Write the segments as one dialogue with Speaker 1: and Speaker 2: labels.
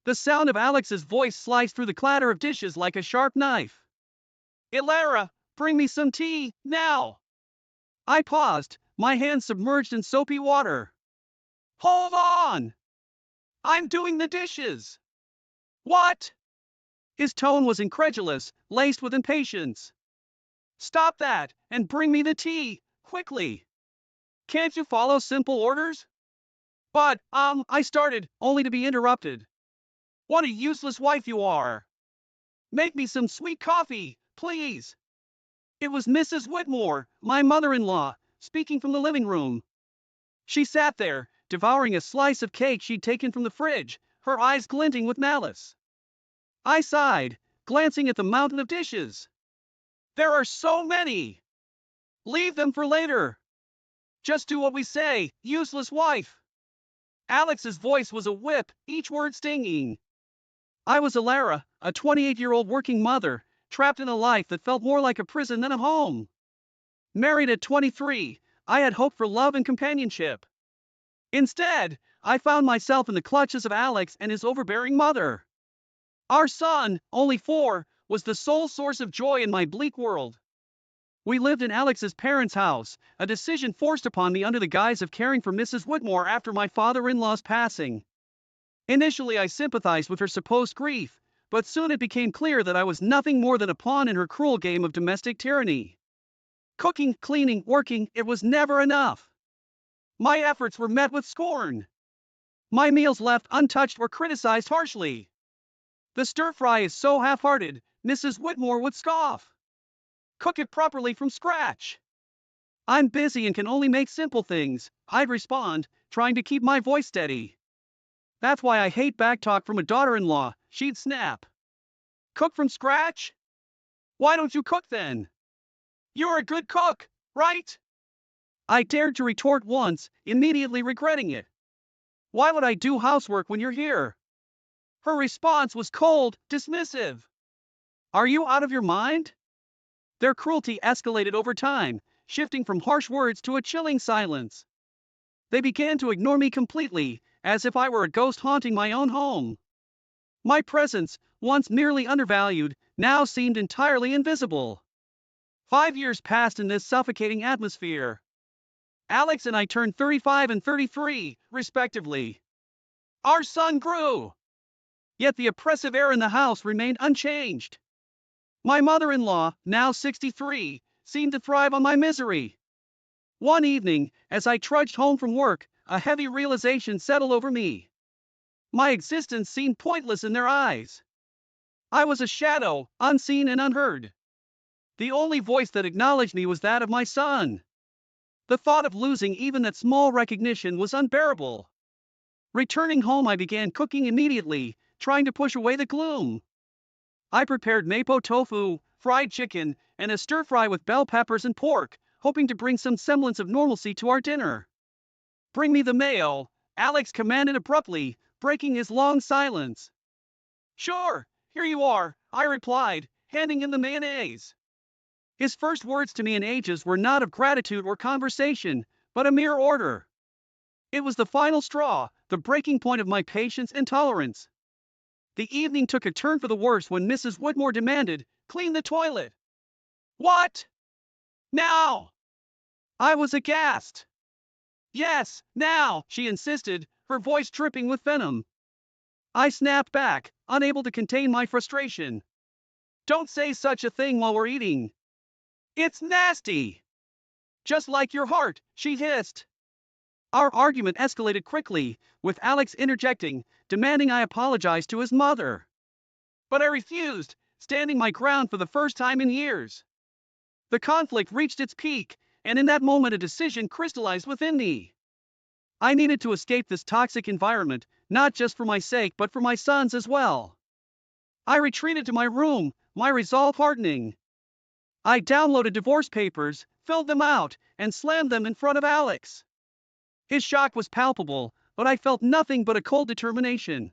Speaker 1: The sound of Alex's voice sliced through the clatter of dishes like a sharp knife. "Ilara, bring me some tea, now!" I paused, my hands submerged in soapy water. "Hold on! I'm doing the dishes!" "What?" His tone was incredulous, laced with impatience. "Stop that, and bring me the tea, quickly! Can't you follow simple orders?" "But, I started, only to be interrupted. What a useless wife you are! Make me some sweet coffee, please!" It was Mrs. Whitmore, my mother-in-law, speaking from the living room. She sat there, devouring a slice of cake she'd taken from the fridge, her eyes glinting with malice. I sighed, glancing at the mountain of dishes. "There are so many! Leave them for later! Just do what we say, useless wife!" Alex's voice was a whip, each word stinging. I was Ilara, a 28-year-old working mother, trapped in a life that felt more like a prison than a home. Married at 23, I had hoped for love and companionship. Instead, I found myself in the clutches of Alex and his overbearing mother. Our son, only 4, was the sole source of joy in my bleak world. We lived in Alex's parents' house, a decision forced upon me under the guise of caring for Mrs. Whitmore after my father-in-law's passing. Initially, I sympathized with her supposed grief, but soon it became clear that I was nothing more than a pawn in her cruel game of domestic tyranny. Cooking, cleaning, working, it was never enough. My efforts were met with scorn. My meals left untouched or criticized harshly. "The stir-fry is so half-hearted," Mrs. Whitmore would scoff. "Cook it properly from scratch." "I'm busy and can only make simple things," I'd respond, trying to keep my voice steady. "That's why I hate backtalk from a daughter-in-law," she'd snap. "Cook from scratch? Why don't you cook then? You're a good cook, right?" I dared to retort once, immediately regretting it. "Why would I do housework when you're here?" Her response was cold, dismissive. "Are you out of your mind?" Their cruelty escalated over time, shifting from harsh words to a chilling silence. They began to ignore me completely, as if I were a ghost haunting my own home. My presence, once merely undervalued, now seemed entirely invisible. 5 years passed in this suffocating atmosphere. Alex and I turned 35 and 33, respectively. Our son grew. Yet the oppressive air in the house remained unchanged. My mother-in-law, now 63, seemed to thrive on my misery. One evening, as I trudged home from work, a heavy realization settled over me. My existence seemed pointless in their eyes. I was a shadow, unseen and unheard. The only voice that acknowledged me was that of my son. The thought of losing even that small recognition was unbearable. Returning home, I began cooking immediately, trying to push away the gloom. I prepared mapo tofu, fried chicken, and a stir-fry with bell peppers and pork, hoping to bring some semblance of normalcy to our dinner. "Bring me the mayo," Alex commanded abruptly, breaking his long silence. "Sure, here you are," I replied, handing him the mayonnaise. His first words to me in ages were not of gratitude or conversation, but a mere order. It was the final straw, the breaking point of my patience and tolerance. The evening took a turn for the worse when Mrs. Whitmore demanded, "Clean the toilet." "What? Now?" I was aghast. "Yes, now," she insisted, her voice dripping with venom. I snapped back, unable to contain my frustration. "Don't say such a thing while we're eating. It's nasty. Just like your heart," she hissed. Our argument escalated quickly, with Alex interjecting, demanding I apologize to his mother. But I refused, standing my ground for the first time in years. The conflict reached its peak, and in that moment a decision crystallized within me. I needed to escape this toxic environment, not just for my sake but for my son's as well. I retreated to my room, my resolve hardening. I downloaded divorce papers, filled them out, and slammed them in front of Alex. His shock was palpable, but I felt nothing but a cold determination.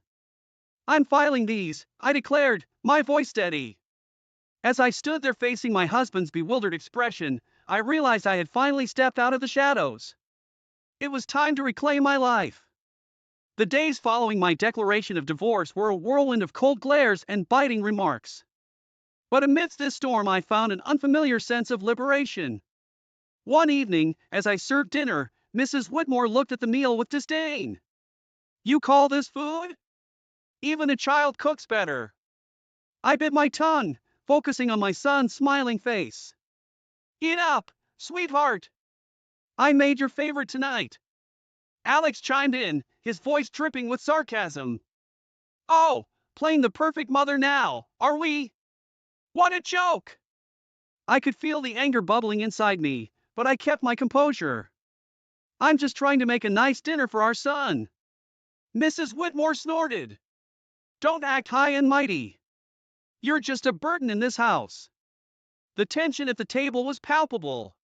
Speaker 1: "I'm filing these," I declared, my voice steady. As I stood there facing my husband's bewildered expression, I realized I had finally stepped out of the shadows. It was time to reclaim my life. The days following my declaration of divorce were a whirlwind of cold glares and biting remarks. But amidst this storm, I found an unfamiliar sense of liberation. One evening, as I served dinner, Mrs. Whitmore looked at the meal with disdain. "You call this food? Even a child cooks better." I bit my tongue, focusing on my son's smiling face. "Eat up, sweetheart. I made your favorite tonight." Alex chimed in, his voice dripping with sarcasm. "Oh, playing the perfect mother now, are we? What a joke!" I could feel the anger bubbling inside me, but I kept my composure. "I'm just trying to make a nice dinner for our son." Mrs. Whitmore snorted. "Don't act high and mighty. You're just a burden in this house." The tension at the table was palpable.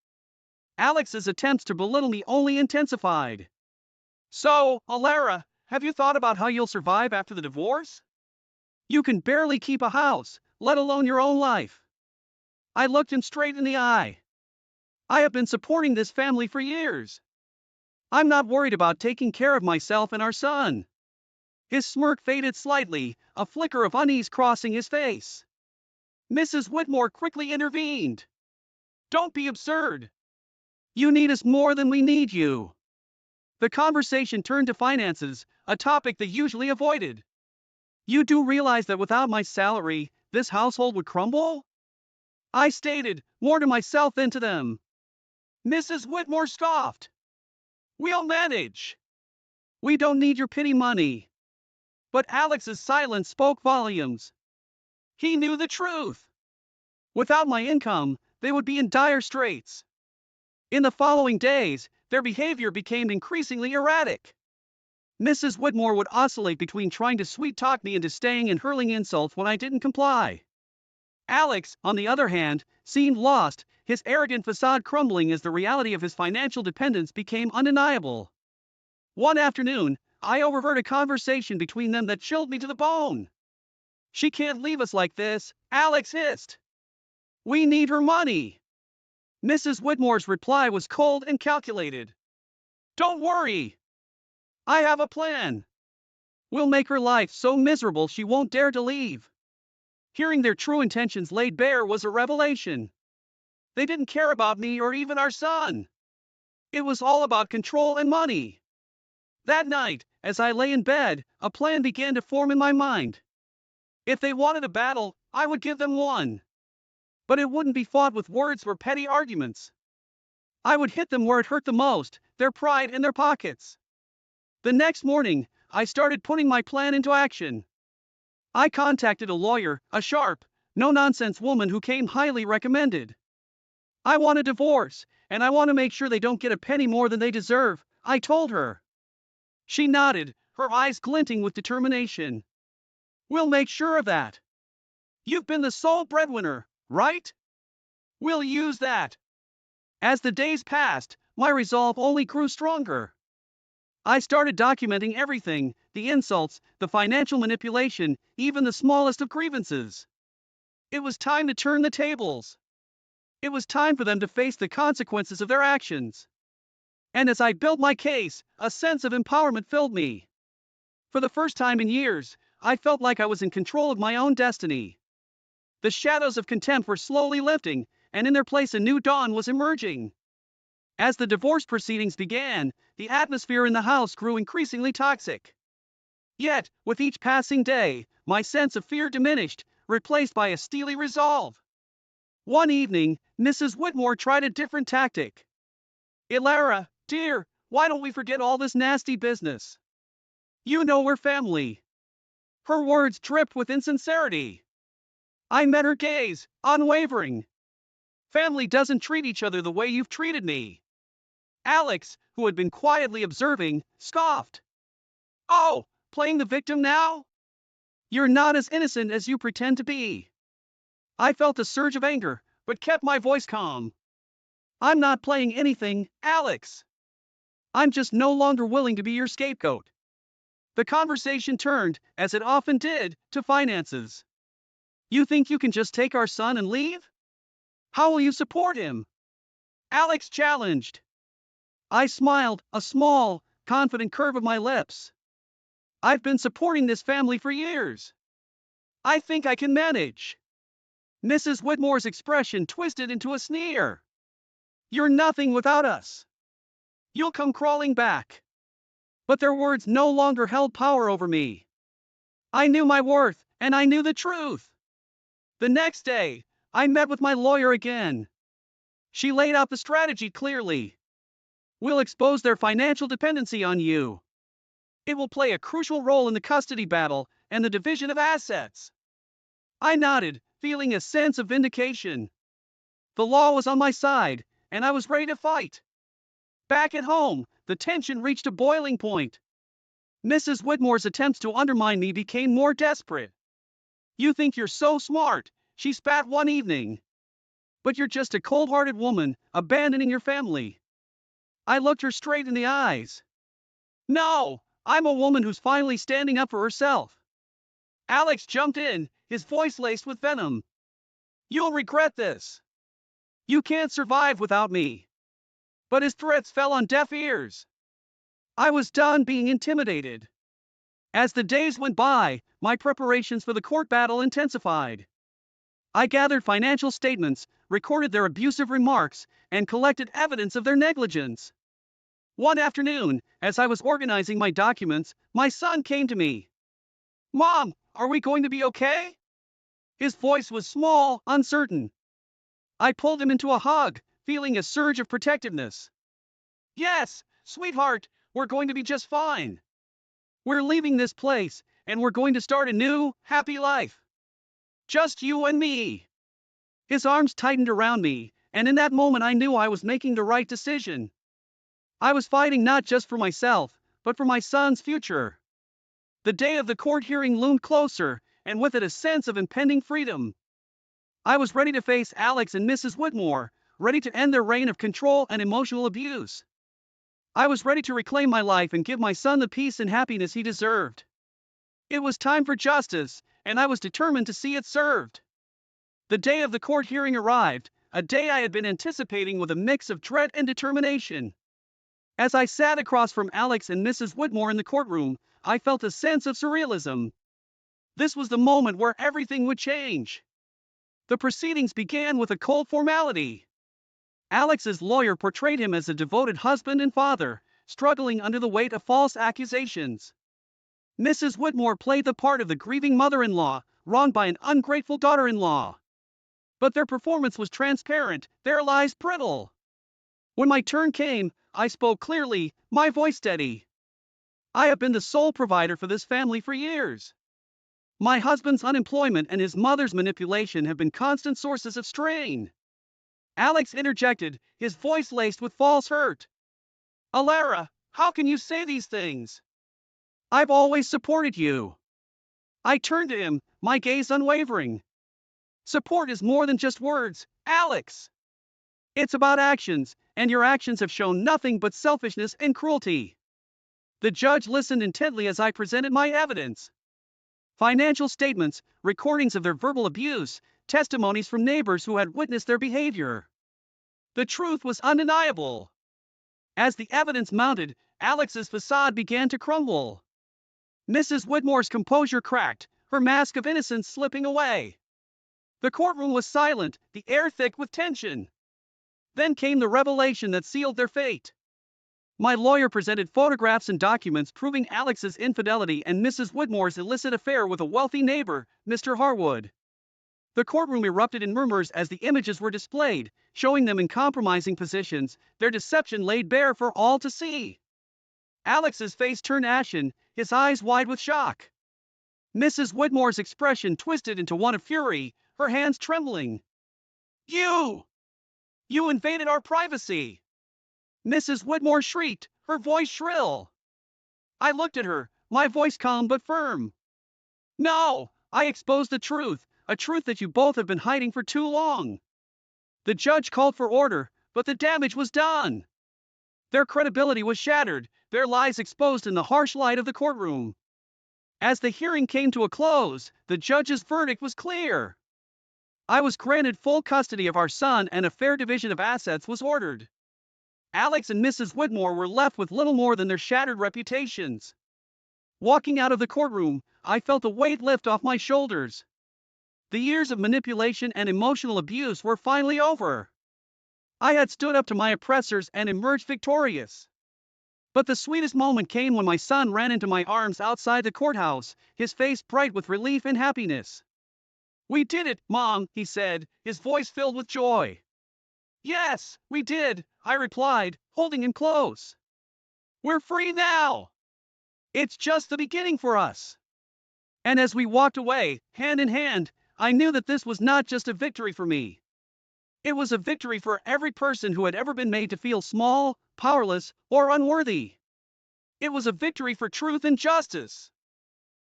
Speaker 1: Alex's attempts to belittle me only intensified. "So, Alara, have you thought about how you'll survive after the divorce? You can barely keep a house, let alone your own life." I looked him straight in the eye. "I have been supporting this family for years. I'm not worried about taking care of myself and our son." His smirk faded slightly, a flicker of unease crossing his face. Mrs. Whitmore quickly intervened. "Don't be absurd. You need us more than we need you." The conversation turned to finances, a topic they usually avoided. "You do realize that without my salary, this household would crumble?" I stated, more to myself than to them. Mrs. Whitmore scoffed. "We'll manage. We don't need your pity money." But Alex's silence spoke volumes. He knew the truth. Without my income, they would be in dire straits. In the following days, their behavior became increasingly erratic. Mrs. Whitmore would oscillate between trying to sweet-talk me into staying and hurling insults when I didn't comply. Alex, on the other hand, seemed lost, his arrogant facade crumbling as the reality of his financial dependence became undeniable. One afternoon, I overheard a conversation between them that chilled me to the bone. "She can't leave us like this," Alex hissed. "We need her money." Mrs. Whitmore's reply was cold and calculated. "Don't worry. I have a plan. We'll make her life so miserable she won't dare to leave." Hearing their true intentions laid bare was a revelation. They didn't care about me or even our son. It was all about control and money. That night, as I lay in bed, a plan began to form in my mind. If they wanted a battle, I would give them one. But it wouldn't be fought with words or petty arguments. I would hit them where it hurt the most, their pride and their pockets. The next morning, I started putting my plan into action. I contacted a lawyer, a sharp, no-nonsense woman who came highly recommended. "I want a divorce, and I want to make sure they don't get a penny more than they deserve," I told her. She nodded, her eyes glinting with determination. "We'll make sure of that. You've been the sole breadwinner, right? We'll use that." As the days passed, my resolve only grew stronger. I started documenting everything, the insults, the financial manipulation, even the smallest of grievances. It was time to turn the tables. It was time for them to face the consequences of their actions. And as I built my case, a sense of empowerment filled me. For the first time in years, I felt like I was in control of my own destiny. The shadows of contempt were slowly lifting, and in their place a new dawn was emerging. As the divorce proceedings began, the atmosphere in the house grew increasingly toxic. Yet, with each passing day, my sense of fear diminished, replaced by a steely resolve. One evening, Mrs. Whitmore tried a different tactic. "Ilara, dear, why don't we forget all this nasty business? You know we're family." Her words dripped with insincerity. I met her gaze, unwavering. "Family doesn't treat each other the way you've treated me." Alex, who had been quietly observing, scoffed. "Oh, playing the victim now? You're not as innocent as you pretend to be." I felt a surge of anger, but kept my voice calm. "I'm not playing anything, Alex. I'm just no longer willing to be your scapegoat." The conversation turned, as it often did, to finances. "You think you can just take our son and leave? How will you support him?" Alex challenged. I smiled, a small, confident curve of my lips. I've been supporting this family for years. I think I can manage. Mrs. Whitmore's expression twisted into a sneer. You're nothing without us. You'll come crawling back. But their words no longer held power over me. I knew my worth, and I knew the truth. The next day, I met with my lawyer again. She laid out the strategy clearly. We'll expose their financial dependency on you. It will play a crucial role in the custody battle and the division of assets. I nodded, feeling a sense of vindication. The law was on my side, and I was ready to fight. Back at home, the tension reached a boiling point. Mrs. Whitmore's attempts to undermine me became more desperate. You think you're so smart, she spat one evening. But you're just a cold-hearted woman, abandoning your family. I looked her straight in the eyes. No, I'm a woman who's finally standing up for herself. Alex jumped in, his voice laced with venom. You'll regret this. You can't survive without me. But his threats fell on deaf ears. I was done being intimidated. As the days went by, my preparations for the court battle intensified. I gathered financial statements, recorded their abusive remarks, and collected evidence of their negligence. One afternoon, as I was organizing my documents, my son came to me. Mom, are we going to be okay? His voice was small, uncertain. I pulled him into a hug, feeling a surge of protectiveness. Yes, sweetheart, we're going to be just fine. We're leaving this place, and we're going to start a new, happy life. Just you and me. His arms tightened around me, and in that moment I knew I was making the right decision. I was fighting not just for myself, but for my son's future. The day of the court hearing loomed closer, and with it a sense of impending freedom. I was ready to face Alex and Mrs. Whitmore, ready to end their reign of control and emotional abuse. I was ready to reclaim my life and give my son the peace and happiness he deserved. It was time for justice, and I was determined to see it served. The day of the court hearing arrived, a day I had been anticipating with a mix of dread and determination. As I sat across from Alex and Mrs. Whitmore in the courtroom, I felt a sense of surrealism. This was the moment where everything would change. The proceedings began with a cold formality. Alex's lawyer portrayed him as a devoted husband and father, struggling under the weight of false accusations. Mrs. Whitmore played the part of the grieving mother-in-law, wronged by an ungrateful daughter-in-law. But their performance was transparent, their lies brittle. When my turn came, I spoke clearly, my voice steady. I have been the sole provider for this family for years. My husband's unemployment and his mother's manipulation have been constant sources of strain. Alex interjected, his voice laced with false hurt. Alara, how can you say these things? I've always supported you. I turned to him, my gaze unwavering. Support is more than just words, Alex. It's about actions, and your actions have shown nothing but selfishness and cruelty. The judge listened intently as I presented my evidence. Financial statements, recordings of their verbal abuse, testimonies from neighbors who had witnessed their behavior. The truth was undeniable. As the evidence mounted, Alex's facade began to crumble. Mrs. Whitmore's composure cracked, her mask of innocence slipping away. The courtroom was silent, the air thick with tension. Then came the revelation that sealed their fate. My lawyer presented photographs and documents proving Alex's infidelity and Mrs. Whitmore's illicit affair with a wealthy neighbor, Mr. Harwood. The courtroom erupted in murmurs as the images were displayed, showing them in compromising positions, their deception laid bare for all to see. Alex's face turned ashen, his eyes wide with shock. Mrs. Whitmore's expression twisted into one of fury, her hands trembling. You invaded our privacy! Mrs. Whitmore shrieked, her voice shrill. I looked at her, my voice calm but firm. No, I exposed the truth, a truth that you both have been hiding for too long. The judge called for order, but the damage was done. Their credibility was shattered, their lies exposed in the harsh light of the courtroom. As the hearing came to a close, the judge's verdict was clear. I was granted full custody of our son and a fair division of assets was ordered. Alex and Mrs. Whitmore were left with little more than their shattered reputations. Walking out of the courtroom, I felt a weight lift off my shoulders. The years of manipulation and emotional abuse were finally over. I had stood up to my oppressors and emerged victorious. But the sweetest moment came when my son ran into my arms outside the courthouse, his face bright with relief and happiness. "We did it, Mom," he said, his voice filled with joy. "Yes, we did," I replied, holding him close. "We're free now. It's just the beginning for us." And as we walked away, hand in hand, I knew that this was not just a victory for me. It was a victory for every person who had ever been made to feel small, powerless, or unworthy. It was a victory for truth and justice.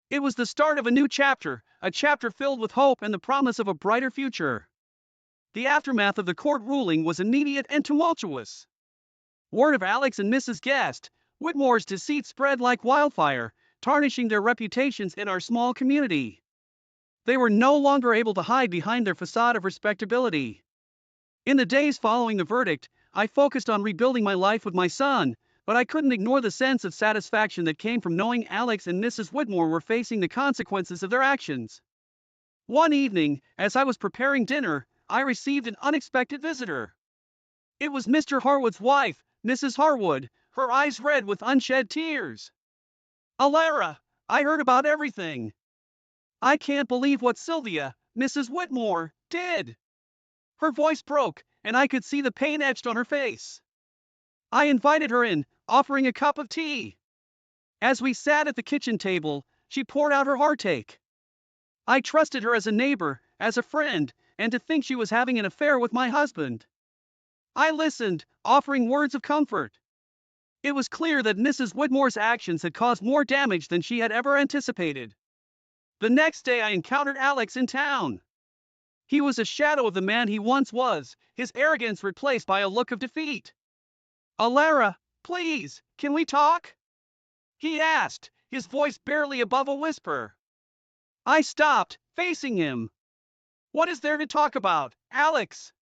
Speaker 1: It was the start of a new chapter, a chapter filled with hope and the promise of a brighter future. The aftermath of the court ruling was immediate and tumultuous. Word of Alex and Mrs. Guest Whitmore's deceit spread like wildfire, tarnishing their reputations in our small community. They were no longer able to hide behind their facade of respectability. In the days following the verdict, I focused on rebuilding my life with my son, but I couldn't ignore the sense of satisfaction that came from knowing Alex and Mrs. Whitmore were facing the consequences of their actions. One evening, as I was preparing dinner, I received an unexpected visitor. It was Mr. Harwood's wife, Mrs. Harwood, her eyes red with unshed tears. "Alara, I heard about everything. I can't believe what Sylvia, Mrs. Whitmore, did." Her voice broke, and I could see the pain etched on her face. I invited her in, offering a cup of tea. As we sat at the kitchen table, she poured out her heartache. I trusted her as a neighbor, as a friend, and to think she was having an affair with my husband. I listened, offering words of comfort. It was clear that Mrs. Whitmore's actions had caused more damage than she had ever anticipated. The next day I encountered Alex in town. He was a shadow of the man he once was, his arrogance replaced by a look of defeat. "Alara, please, can we talk?" he asked, his voice barely above a whisper. I stopped, facing him. "What is there to talk about, Alex?"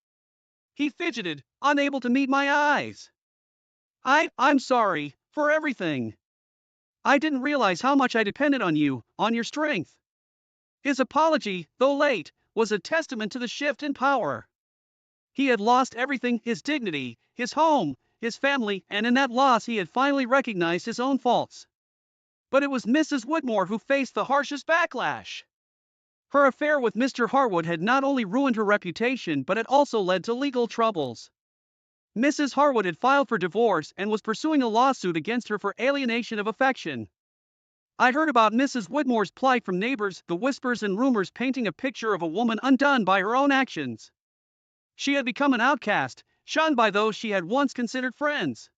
Speaker 1: He fidgeted, unable to meet my eyes. I'm sorry, for everything. I didn't realize how much I depended on you, on your strength." His apology, though late, was a testament to the shift in power. He had lost everything, his dignity, his home, his family, and in that loss he had finally recognized his own faults. But it was Mrs. Whitmore who faced the harshest backlash. Her affair with Mr. Harwood had not only ruined her reputation but had also led to legal troubles. Mrs. Harwood had filed for divorce and was pursuing a lawsuit against her for alienation of affection. I heard about Mrs. Whitmore's plight from neighbors, the whispers and rumors painting a picture of a woman undone by her own actions. She had become an outcast, shunned by those she had once considered friends.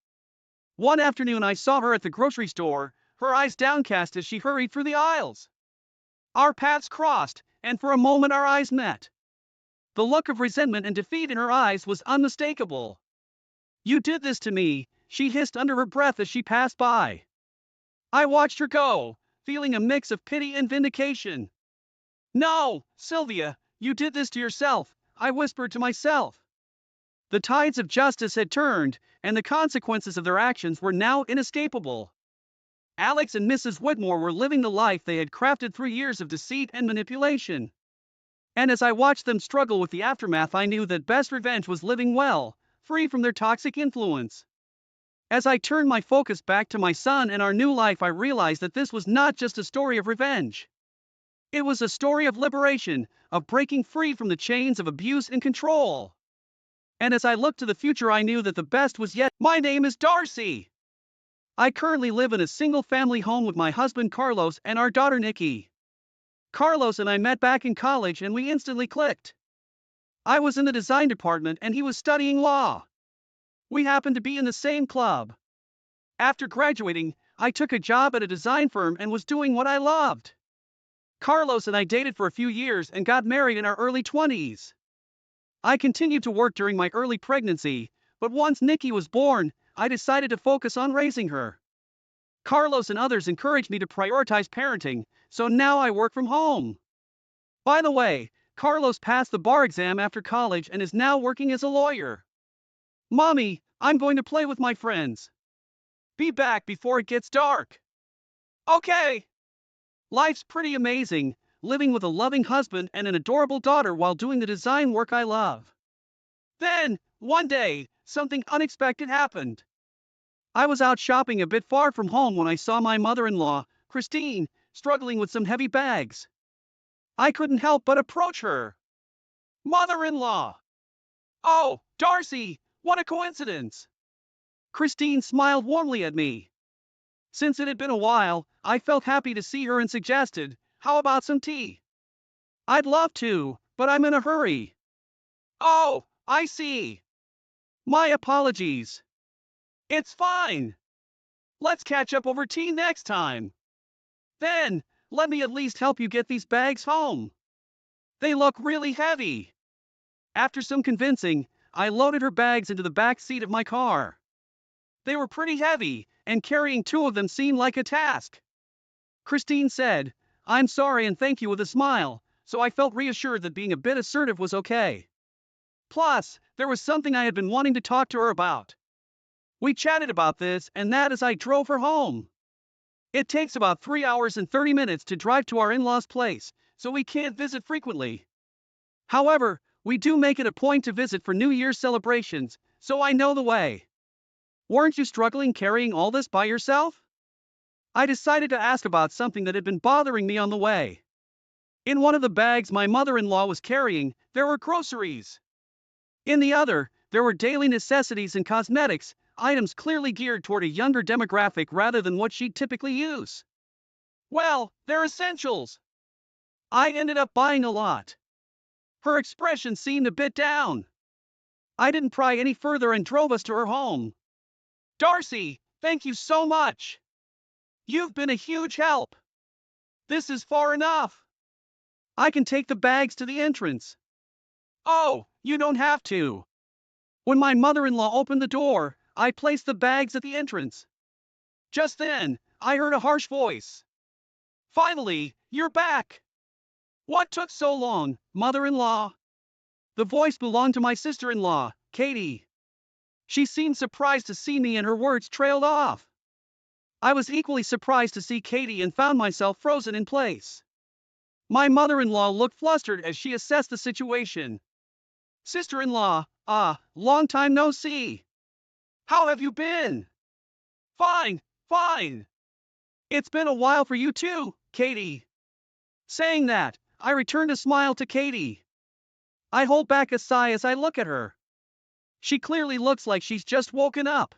Speaker 1: One afternoon I saw her at the grocery store, her eyes downcast as she hurried through the aisles. Our paths crossed, and for a moment our eyes met. The look of resentment and defeat in her eyes was unmistakable. "You did this to me," she hissed under her breath as she passed by. I watched her go, feeling a mix of pity and vindication. "No, Sylvia, you did this to yourself," I whispered to myself. The tides of justice had turned, and the consequences of their actions were now inescapable. Alex and Mrs. Whitmore were living the life they had crafted through years of deceit and manipulation. And as I watched them struggle with the aftermath, I knew that best revenge was living well, free from their toxic influence. As I turned my focus back to my son and our new life, I realized that this was not just a story of revenge. It was a story of liberation, of breaking free from the chains of abuse and control. And as I looked to the future, I knew that the best was yet. My name is Darcy. I currently live in a single-family home with my husband Carlos and our daughter Nikki. Carlos and I met back in college and we instantly clicked. I was in the design department and he was studying law. We happened to be in the same club. After graduating, I took a job at a design firm and was doing what I loved. Carlos and I dated for a few years and got married in our early 20s. I continued to work during my early pregnancy, but once Nikki was born, I decided to focus on raising her. Carlos and others encouraged me to prioritize parenting, so now I work from home. By the way, Carlos passed the bar exam after college and is now working as a lawyer. "Mommy, I'm going to play with my friends. Be back before it gets dark." Okay. Life's pretty amazing, living with a loving husband and an adorable daughter while doing the design work I love. Then, one day, something unexpected happened. I was out shopping a bit far from home when I saw my mother-in-law, Christine, struggling with some heavy bags. I couldn't help but approach her. Mother-in-law! Oh, Darcy, what a coincidence! Christine smiled warmly at me. Since it had been a while, I felt happy to see her and suggested, how about some tea? I'd love to, but I'm in a hurry. Oh, I see. My apologies. It's fine. Let's catch up over tea next time. Then, let me at least help you get these bags home. They look really heavy. After some convincing, I loaded her bags into the back seat of my car. They were pretty heavy, and carrying two of them seemed like a task. Christine said, "I'm sorry and thank you," with a smile, so I felt reassured that being a bit assertive was okay. Plus, there was something I had been wanting to talk to her about. We chatted about this and that as I drove her home. It takes about 3 hours and 30 minutes to drive to our in-laws' place, so we can't visit frequently. However, we do make it a point to visit for New Year's celebrations, so I know the way. Weren't you struggling carrying all this by yourself? I decided to ask about something that had been bothering me on the way. In one of the bags my mother-in-law was carrying, there were groceries. In the other, there were daily necessities and cosmetics, items clearly geared toward a younger demographic rather than what she'd typically use. Well, they're essentials. I ended up buying a lot. Her expression seemed a bit down. I didn't pry any further and drove us to her home. Darcy, thank you so much. You've been a huge help. This is far enough. I can take the bags to the entrance. Oh, you don't have to. When my mother-in-law opened the door, I placed the bags at the entrance. Just then, I heard a harsh voice. Finally, you're back. What took so long, mother-in-law? The voice belonged to my sister-in-law, Katie. She seemed surprised to see me and her words trailed off. I was equally surprised to see Katie and found myself frozen in place. My mother-in-law looked flustered as she assessed the situation. Sister-in-law, long time no see. How have you been? Fine, fine. It's been a while for you too, Katie. Saying that, I returned a smile to Katie. I hold back a sigh as I look at her. She clearly looks like she's just woken up.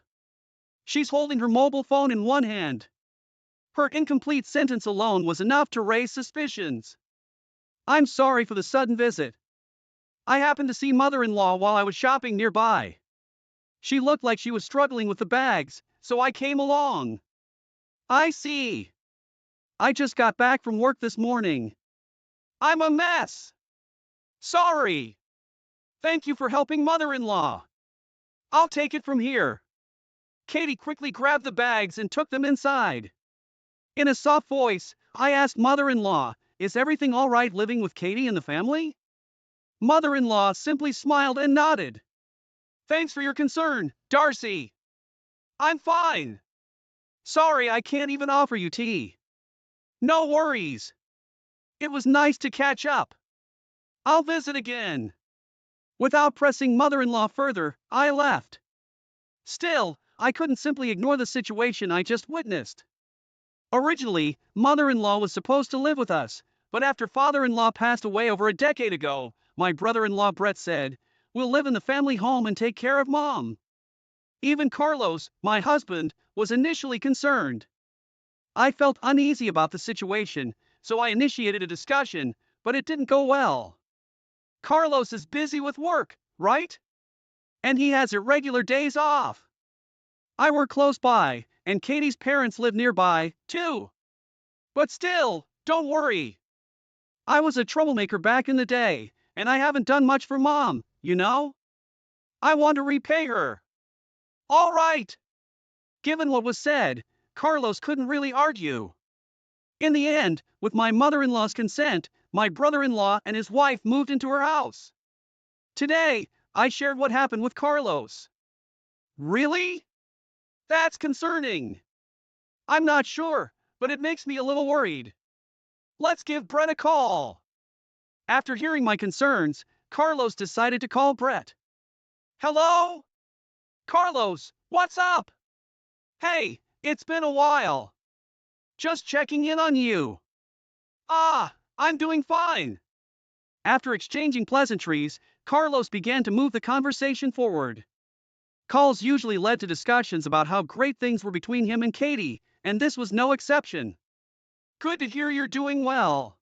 Speaker 1: She's holding her mobile phone in one hand. Her incomplete sentence alone was enough to raise suspicions. I'm sorry for the sudden visit. I happened to see mother-in-law while I was shopping nearby. She looked like she was struggling with the bags, so I came along. I see. I just got back from work this morning. I'm a mess. Sorry. Thank you for helping mother-in-law. I'll take it from here. Katie quickly grabbed the bags and took them inside. In a soft voice, I asked mother-in-law, "Is everything all right living with Katie and the family?" Mother-in-law simply smiled and nodded. Thanks for your concern, Darcy. I'm fine. Sorry I can't even offer you tea. No worries. It was nice to catch up. I'll visit again. Without pressing mother-in-law further, I left. Still, I couldn't simply ignore the situation I just witnessed. Originally, mother-in-law was supposed to live with us, but after father-in-law passed away over a decade ago, my brother-in-law Brett said, "We'll live in the family home and take care of mom." Even Carlos, my husband, was initially concerned. I felt uneasy about the situation, so I initiated a discussion, but it didn't go well. Carlos is busy with work, right? And he has irregular days off. I work close by, and Katie's parents live nearby, too. But still, don't worry. I was a troublemaker back in the day, and I haven't done much for mom, you know? I want to repay her. All right. Given what was said, Carlos couldn't really argue. In the end, with my mother-in-law's consent, my brother-in-law and his wife moved into her house. Today, I shared what happened with Carlos. Really? That's concerning. I'm not sure, but it makes me a little worried. Let's give Brett a call. After hearing my concerns, Carlos decided to call Brett. Hello? Carlos, what's up? Hey, it's been a while. Just checking in on you. I'm doing fine. After exchanging pleasantries, Carlos began to move the conversation forward. Calls usually led to discussions about how great things were between him and Katie, and this was no exception. Good to hear you're doing well.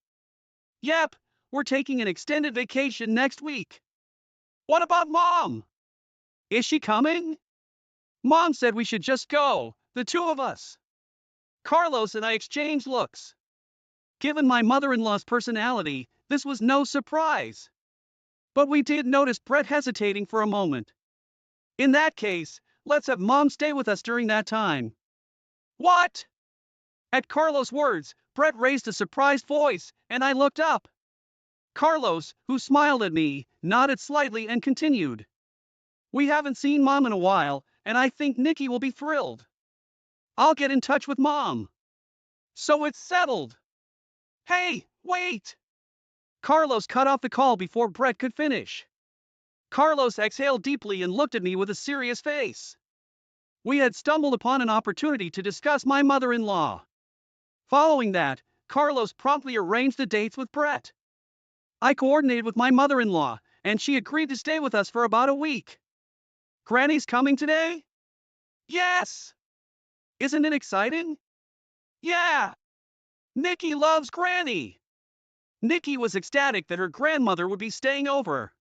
Speaker 1: Yep, we're taking an extended vacation next week. What about Mom? Is she coming? Mom said we should just go, the two of us. Carlos and I exchanged looks. Given my mother-in-law's personality, this was no surprise. But we did notice Brett hesitating for a moment. In that case, let's have Mom stay with us during that time. What? At Carlos' words, Brett raised a surprised voice, and I looked up. Carlos, who smiled at me, nodded slightly and continued. We haven't seen Mom in a while, and I think Nikki will be thrilled. I'll get in touch with Mom. So it's settled. Hey, wait! Carlos cut off the call before Brett could finish. Carlos exhaled deeply and looked at me with a serious face. We had stumbled upon an opportunity to discuss my mother-in-law. Following that, Carlos promptly arranged the dates with Brett. I coordinated with my mother-in-law, and she agreed to stay with us for about a week. Granny's coming today? Yes! Isn't it exciting? Yeah! Nikki loves Granny! Nikki was ecstatic that her grandmother would be staying over.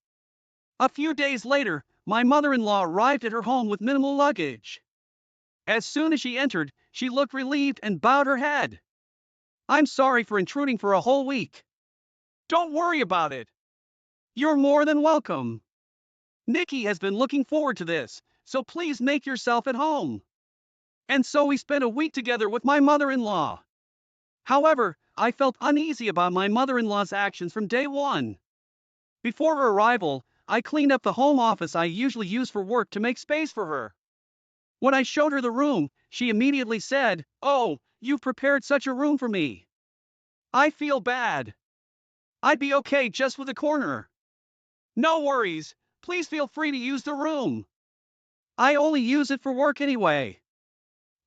Speaker 1: A few days later, my mother-in-law arrived at her home with minimal luggage. As soon as she entered, she looked relieved and bowed her head. I'm sorry for intruding for a whole week. Don't worry about it. You're more than welcome. Nikki has been looking forward to this, so please make yourself at home. And so we spent a week together with my mother-in-law. However, I felt uneasy about my mother-in-law's actions from day one. Before her arrival, I cleaned up the home office I usually use for work to make space for her. When I showed her the room, she immediately said, "Oh, you've prepared such a room for me. I feel bad. I'd be okay just with a corner." No worries, please feel free to use the room. I only use it for work anyway.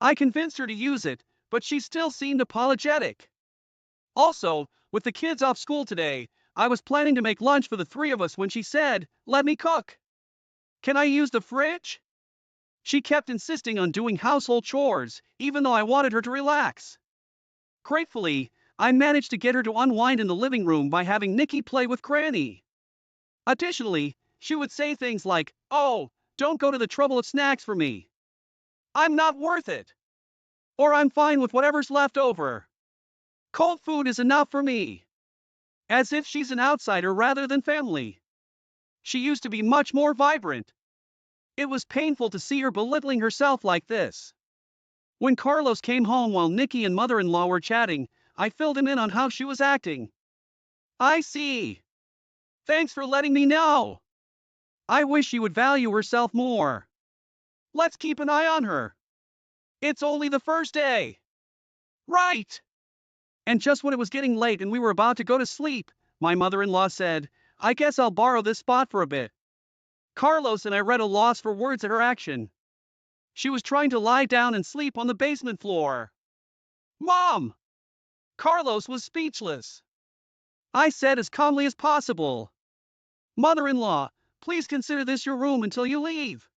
Speaker 1: I convinced her to use it, but she still seemed apologetic. Also, with the kids off school today, I was planning to make lunch for the three of us when she said, "Let me cook. Can I use the fridge?" She kept insisting on doing household chores, even though I wanted her to relax. Gratefully, I managed to get her to unwind in the living room by having Nikki play with Granny. Additionally, she would say things like, "Oh, don't go to the trouble of snacks for me. I'm not worth it." Or "I'm fine with whatever's left over. Cold food is enough for me." As if she's an outsider rather than family. She used to be much more vibrant. It was painful to see her belittling herself like this. When Carlos came home while Nikki and mother-in-law were chatting, I filled him in on how she was acting. I see. Thanks for letting me know. I wish she would value herself more. Let's keep an eye on her. It's only the first day. Right. And just when it was getting late and we were about to go to sleep, my mother-in-law said, "I guess I'll borrow this spot for a bit." Carlos and I read a loss for words at her action. She was trying to lie down and sleep on the basement floor. Mom! Carlos was speechless. I said as calmly as possible, "Mother-in-law, please consider this your room until you leave.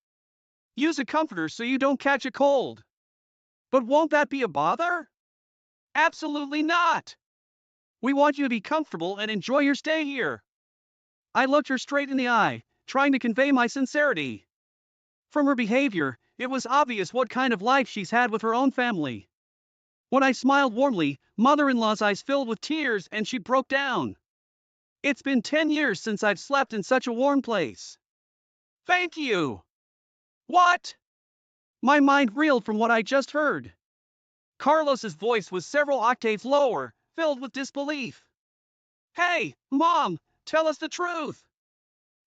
Speaker 1: Use a comforter so you don't catch a cold." But won't that be a bother? Absolutely not. We want you to be comfortable and enjoy your stay here. I looked her straight in the eye, trying to convey my sincerity. From her behavior, it was obvious what kind of life she's had with her own family. When I smiled warmly, mother-in-law's eyes filled with tears and she broke down. It's been 10 years since I've slept in such a warm place. Thank you. What? My mind reeled from what I just heard. Carlos's voice was several octaves lower, filled with disbelief. Hey, Mom, tell us the truth.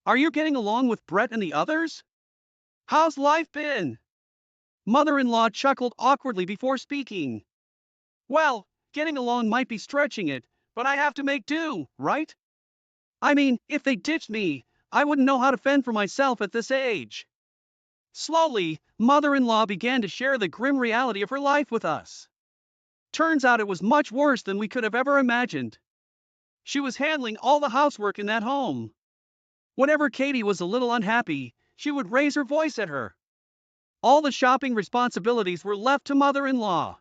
Speaker 1: Are you getting along with Brett and the others? How's life been? Mother-in-law chuckled awkwardly before speaking. Well, getting along might be stretching it, but I have to make do, right? I mean, if they ditched me, I wouldn't know how to fend for myself at this age. Slowly, mother-in-law began to share the grim reality of her life with us. Turns out it was much worse than we could have ever imagined. She was handling all the housework in that home. Whenever Katie was a little unhappy, she would raise her voice at her. All the shopping responsibilities were left to mother-in-law.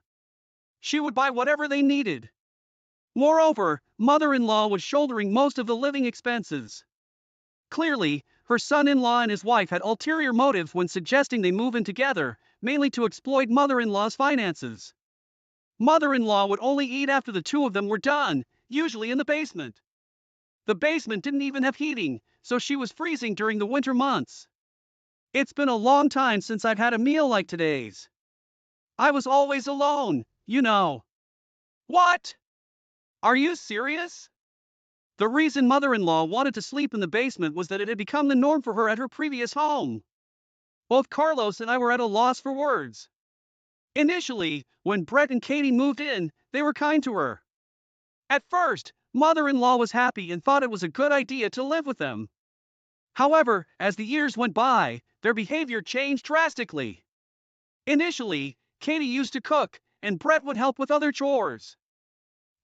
Speaker 1: She would buy whatever they needed. Moreover, mother-in-law was shouldering most of the living expenses. Clearly, her son-in-law and his wife had ulterior motives when suggesting they move in together, mainly to exploit mother-in-law's finances. Mother-in-law would only eat after the two of them were done, usually in the basement. The basement didn't even have heating, so she was freezing during the winter months. It's been a long time since I've had a meal like today's. I was always alone, you know. What? Are you serious? The reason mother-in-law wanted to sleep in the basement was that it had become the norm for her at her previous home. Both Carlos and I were at a loss for words. Initially, when Brett and Katie moved in, they were kind to her. At first, mother-in-law was happy and thought it was a good idea to live with them. However, as the years went by, their behavior changed drastically. Initially, Katie used to cook, and Brett would help with other chores.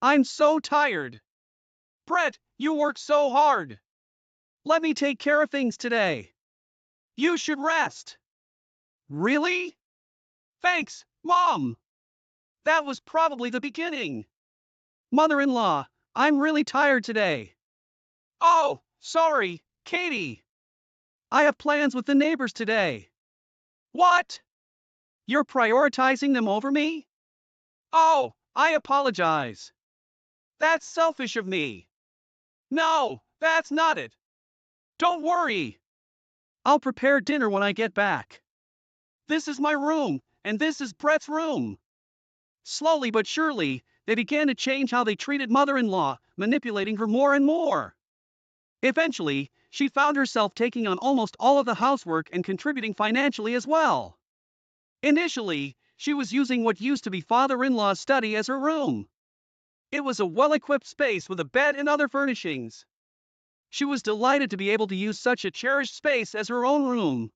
Speaker 1: I'm so tired. Brett, you work so hard. Let me take care of things today. You should rest. Really? Thanks, Mom. That was probably the beginning. Mother-in-law, I'm really tired today. Oh, sorry, Katie. I have plans with the neighbors today. What? You're prioritizing them over me? Oh, I apologize. That's selfish of me. No, that's not it. Don't worry. I'll prepare dinner when I get back. This is my room, and this is Brett's room. Slowly but surely, they began to change how they treated mother-in-law, manipulating her more and more. Eventually, she found herself taking on almost all of the housework and contributing financially as well. Initially, she was using what used to be father-in-law's study as her room. It was a well-equipped space with a bed and other furnishings. She was delighted to be able to use such a cherished space as her own room.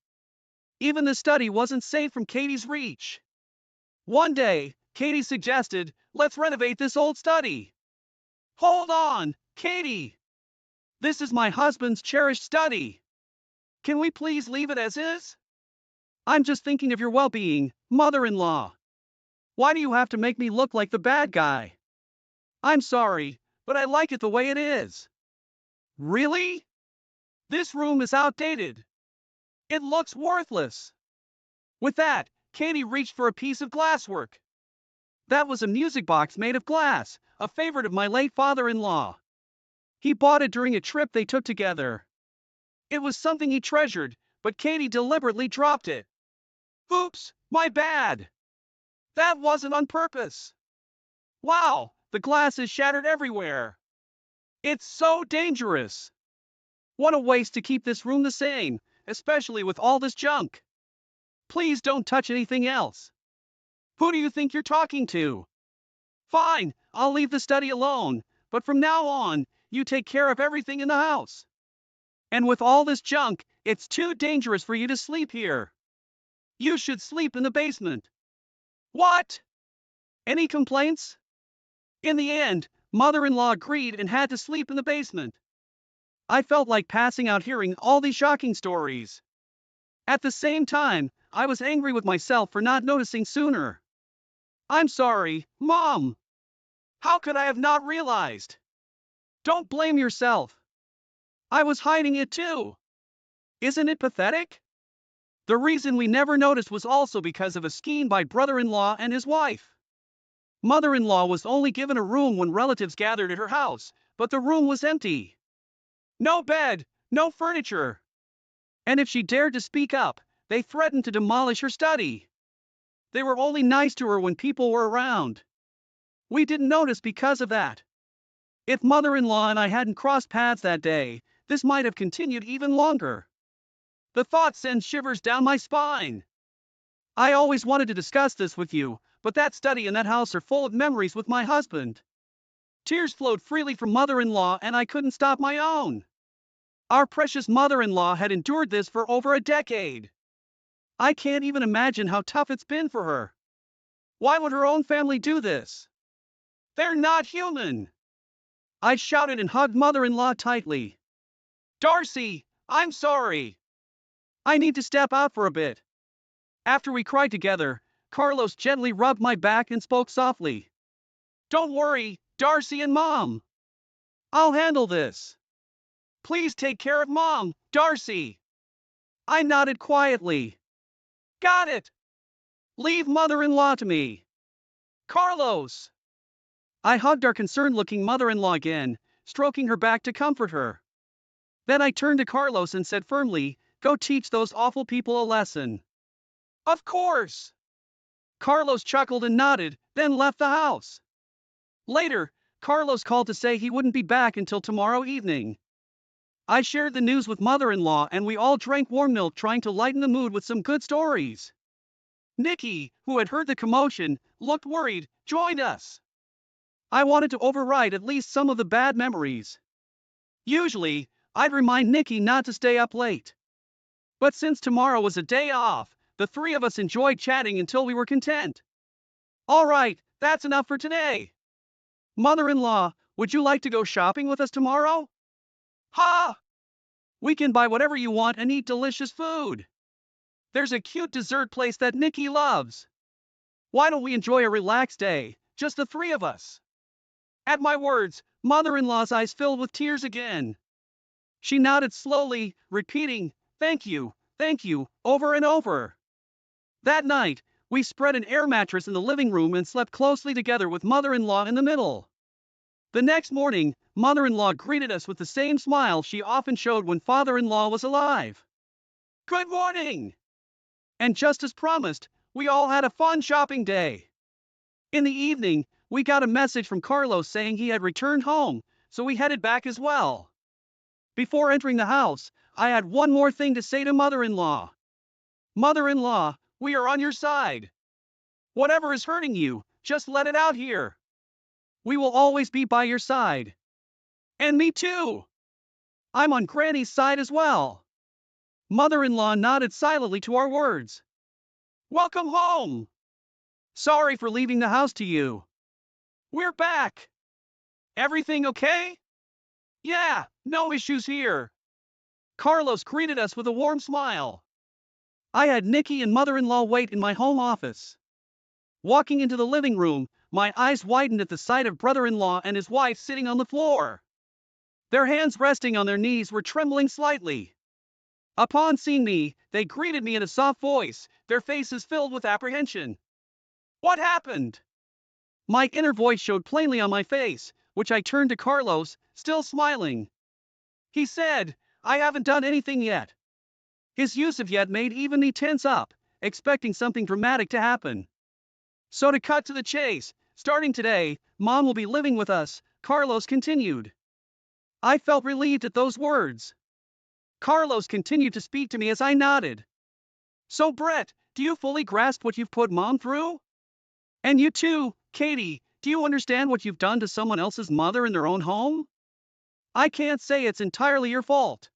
Speaker 1: Even the study wasn't safe from Katie's reach. One day, Katie suggested, let's renovate this old study. Hold on, Katie. This is my husband's cherished study. Can we please leave it as is? I'm just thinking of your well-being, mother-in-law. Why do you have to make me look like the bad guy? I'm sorry, but I like it the way it is. Really? This room is outdated. It looks worthless. With that, Katie reached for a piece of glasswork. That was a music box made of glass, a favorite of my late father-in-law. He bought it during a trip they took together. It was something he treasured, but Katie deliberately dropped it. Oops, my bad. That wasn't on purpose. Wow, the glass is shattered everywhere. It's so dangerous. What a waste to keep this room the same, especially with all this junk. Please don't touch anything else. Who do you think you're talking to? Fine, I'll leave the study alone, but from now on, you take care of everything in the house. And with all this junk, it's too dangerous for you to sleep here. You should sleep in the basement. What? Any complaints? In the end, mother-in-law agreed and had to sleep in the basement. I felt like passing out hearing all these shocking stories. At the same time, I was angry with myself for not noticing sooner. I'm sorry, Mom. How could I have not realized? Don't blame yourself. I was hiding it too. Isn't it pathetic? The reason we never noticed was also because of a scheme by brother-in-law and his wife. Mother-in-law was only given a room when relatives gathered at her house, but the room was empty. No bed, no furniture. And if she dared to speak up, they threatened to demolish her study. They were only nice to her when people were around. We didn't notice because of that. If mother-in-law and I hadn't crossed paths that day, this might have continued even longer. The thought sends shivers down my spine. I always wanted to discuss this with you, but that study and that house are full of memories with my husband. Tears flowed freely from mother-in-law and I couldn't stop my own. Our precious mother-in-law had endured this for over a decade. I can't even imagine how tough it's been for her. Why would her own family do this? They're not human. I shouted and hugged mother-in-law tightly. Darcy, I'm sorry. I need to step out for a bit. After we cried together, Carlos gently rubbed my back and spoke softly. Don't worry, Darcy and Mom. I'll handle this. Please take care of Mom, Darcy. I nodded quietly. Got it. Leave mother-in-law to me. Carlos. I hugged our concerned-looking mother-in-law again, stroking her back to comfort her. Then I turned to Carlos and said firmly, go teach those awful people a lesson. Of course. Carlos chuckled and nodded, then left the house. Later, Carlos called to say he wouldn't be back until tomorrow evening. I shared the news with mother-in-law and we all drank warm milk trying to lighten the mood with some good stories. Nikki, who had heard the commotion, looked worried, joined us. I wanted to override at least some of the bad memories. Usually, I'd remind Nikki not to stay up late. But since tomorrow was a day off, the three of us enjoyed chatting until we were content. All right, that's enough for today. Mother-in-law, would you like to go shopping with us tomorrow? Ha! We can buy whatever you want and eat delicious food. There's a cute dessert place that Nikki loves. Why don't we enjoy a relaxed day, just the three of us? At my words, mother-in-law's eyes filled with tears again. She nodded slowly, repeating, thank you, over and over. That night, we spread an air mattress in the living room and slept closely together with mother-in-law in the middle. The next morning, mother-in-law greeted us with the same smile she often showed when father-in-law was alive. Good morning! And just as promised, we all had a fun shopping day. In the evening, we got a message from Carlos saying he had returned home, so we headed back as well. Before entering the house, I had one more thing to say to mother-in-law. Mother-in-law, we are on your side. Whatever is hurting you, just let it out here. We will always be by your side. And me too. I'm on Granny's side as well. Mother-in-law nodded silently to our words. Welcome home. Sorry for leaving the house to you. We're back. Everything okay? Yeah, no issues here. Carlos greeted us with a warm smile. I had Nikki and mother-in-law wait in my home office. Walking into the living room, my eyes widened at the sight of brother-in-law and his wife sitting on the floor. Their hands resting on their knees were trembling slightly. Upon seeing me, they greeted me in a soft voice, their faces filled with apprehension. What happened? My inner voice showed plainly on my face, which I turned to Carlos, still smiling. He said, I haven't done anything yet. His use of yet made even me tense up, expecting something dramatic to happen. So to cut to the chase, starting today, Mom will be living with us, Carlos continued. I felt relieved at those words. Carlos continued to speak to me as I nodded. So Brett, do you fully grasp what you've put Mom through? And you too, Katie, do you understand what you've done to someone else's mother in their own home? I can't say it's entirely your fault.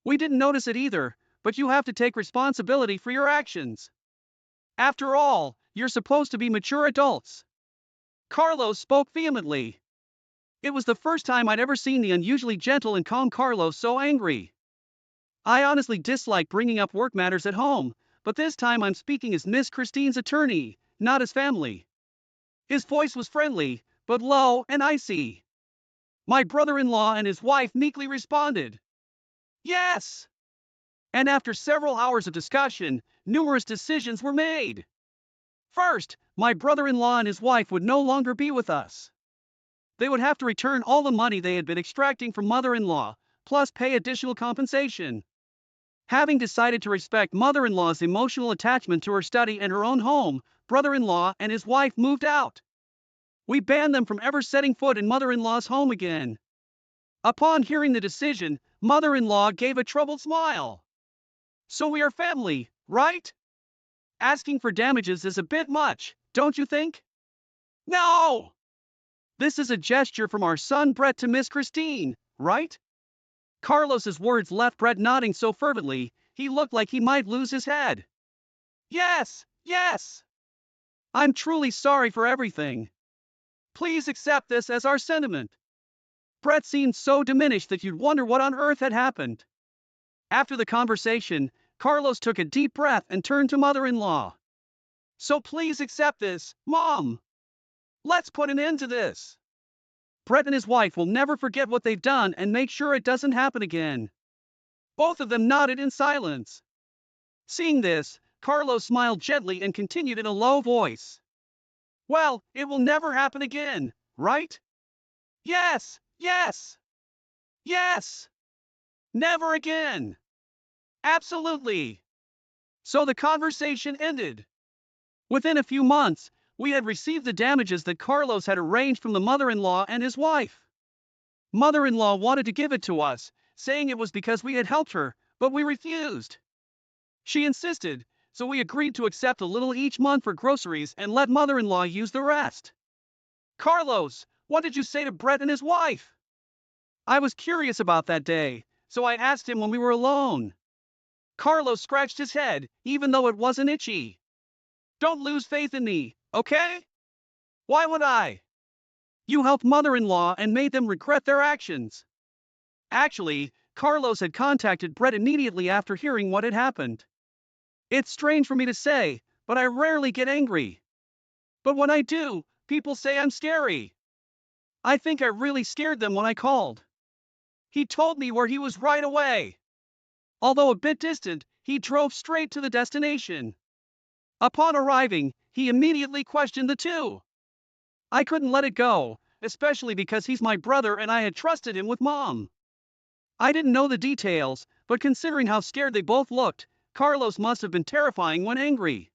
Speaker 1: We didn't notice it either, but you have to take responsibility for your actions. After all, you're supposed to be mature adults. Carlos spoke vehemently. It was the first time I'd ever seen the unusually gentle and calm Carlos so angry. I honestly dislike bringing up work matters at home, but this time I'm speaking as Miss Christine's attorney, not as family. His voice was friendly, but low and icy. My brother-in-law and his wife meekly responded. Yes! And after several hours of discussion, numerous decisions were made. First, my brother-in-law and his wife would no longer be with us. They would have to return all the money they had been extracting from mother-in-law, plus pay additional compensation. Having decided to respect mother-in-law's emotional attachment to her study and her own home, brother-in-law and his wife moved out. We banned them from ever setting foot in mother-in-law's home again. Upon hearing the decision, mother-in-law gave a troubled smile. So we are family, right? Asking for damages is a bit much, don't you think? No! This is a gesture from our son Brett to Miss Christine, right? Carlos's words left Brett nodding so fervently, he looked like he might lose his head. Yes, yes! I'm truly sorry for everything. Please accept this as our sentiment. Brett seemed so diminished that you'd wonder what on earth had happened. After the conversation, Carlos took a deep breath and turned to mother-in-law. So please accept this, Mom. Let's put an end to this. Brett and his wife will never forget what they've done and make sure it doesn't happen again. Both of them nodded in silence. Seeing this, Carlos smiled gently and continued in a low voice. Well, it will never happen again, right? Yes, yes, yes. Never again. Absolutely. So the conversation ended. Within a few months, we had received the damages that Carlos had arranged from the mother-in-law and his wife. Mother-in-law wanted to give it to us, saying it was because we had helped her, but we refused. She insisted, so we agreed to accept a little each month for groceries and let mother-in-law use the rest. Carlos, what did you say to Brett and his wife? I was curious about that day, so I asked him when we were alone. Carlos scratched his head, even though it wasn't itchy. Don't lose faith in me, okay? Why would I? You helped mother-in-law and made them regret their actions. Actually, Carlos had contacted Brett immediately after hearing what had happened. It's strange for me to say, but I rarely get angry. But when I do, people say I'm scary. I think I really scared them when I called. He told me where he was right away. Although a bit distant, he drove straight to the destination. Upon arriving, he immediately questioned the two. I couldn't let it go, especially because he's my brother and I had trusted him with Mom. I didn't know the details, but considering how scared they both looked, Carlos must have been terrifying when angry.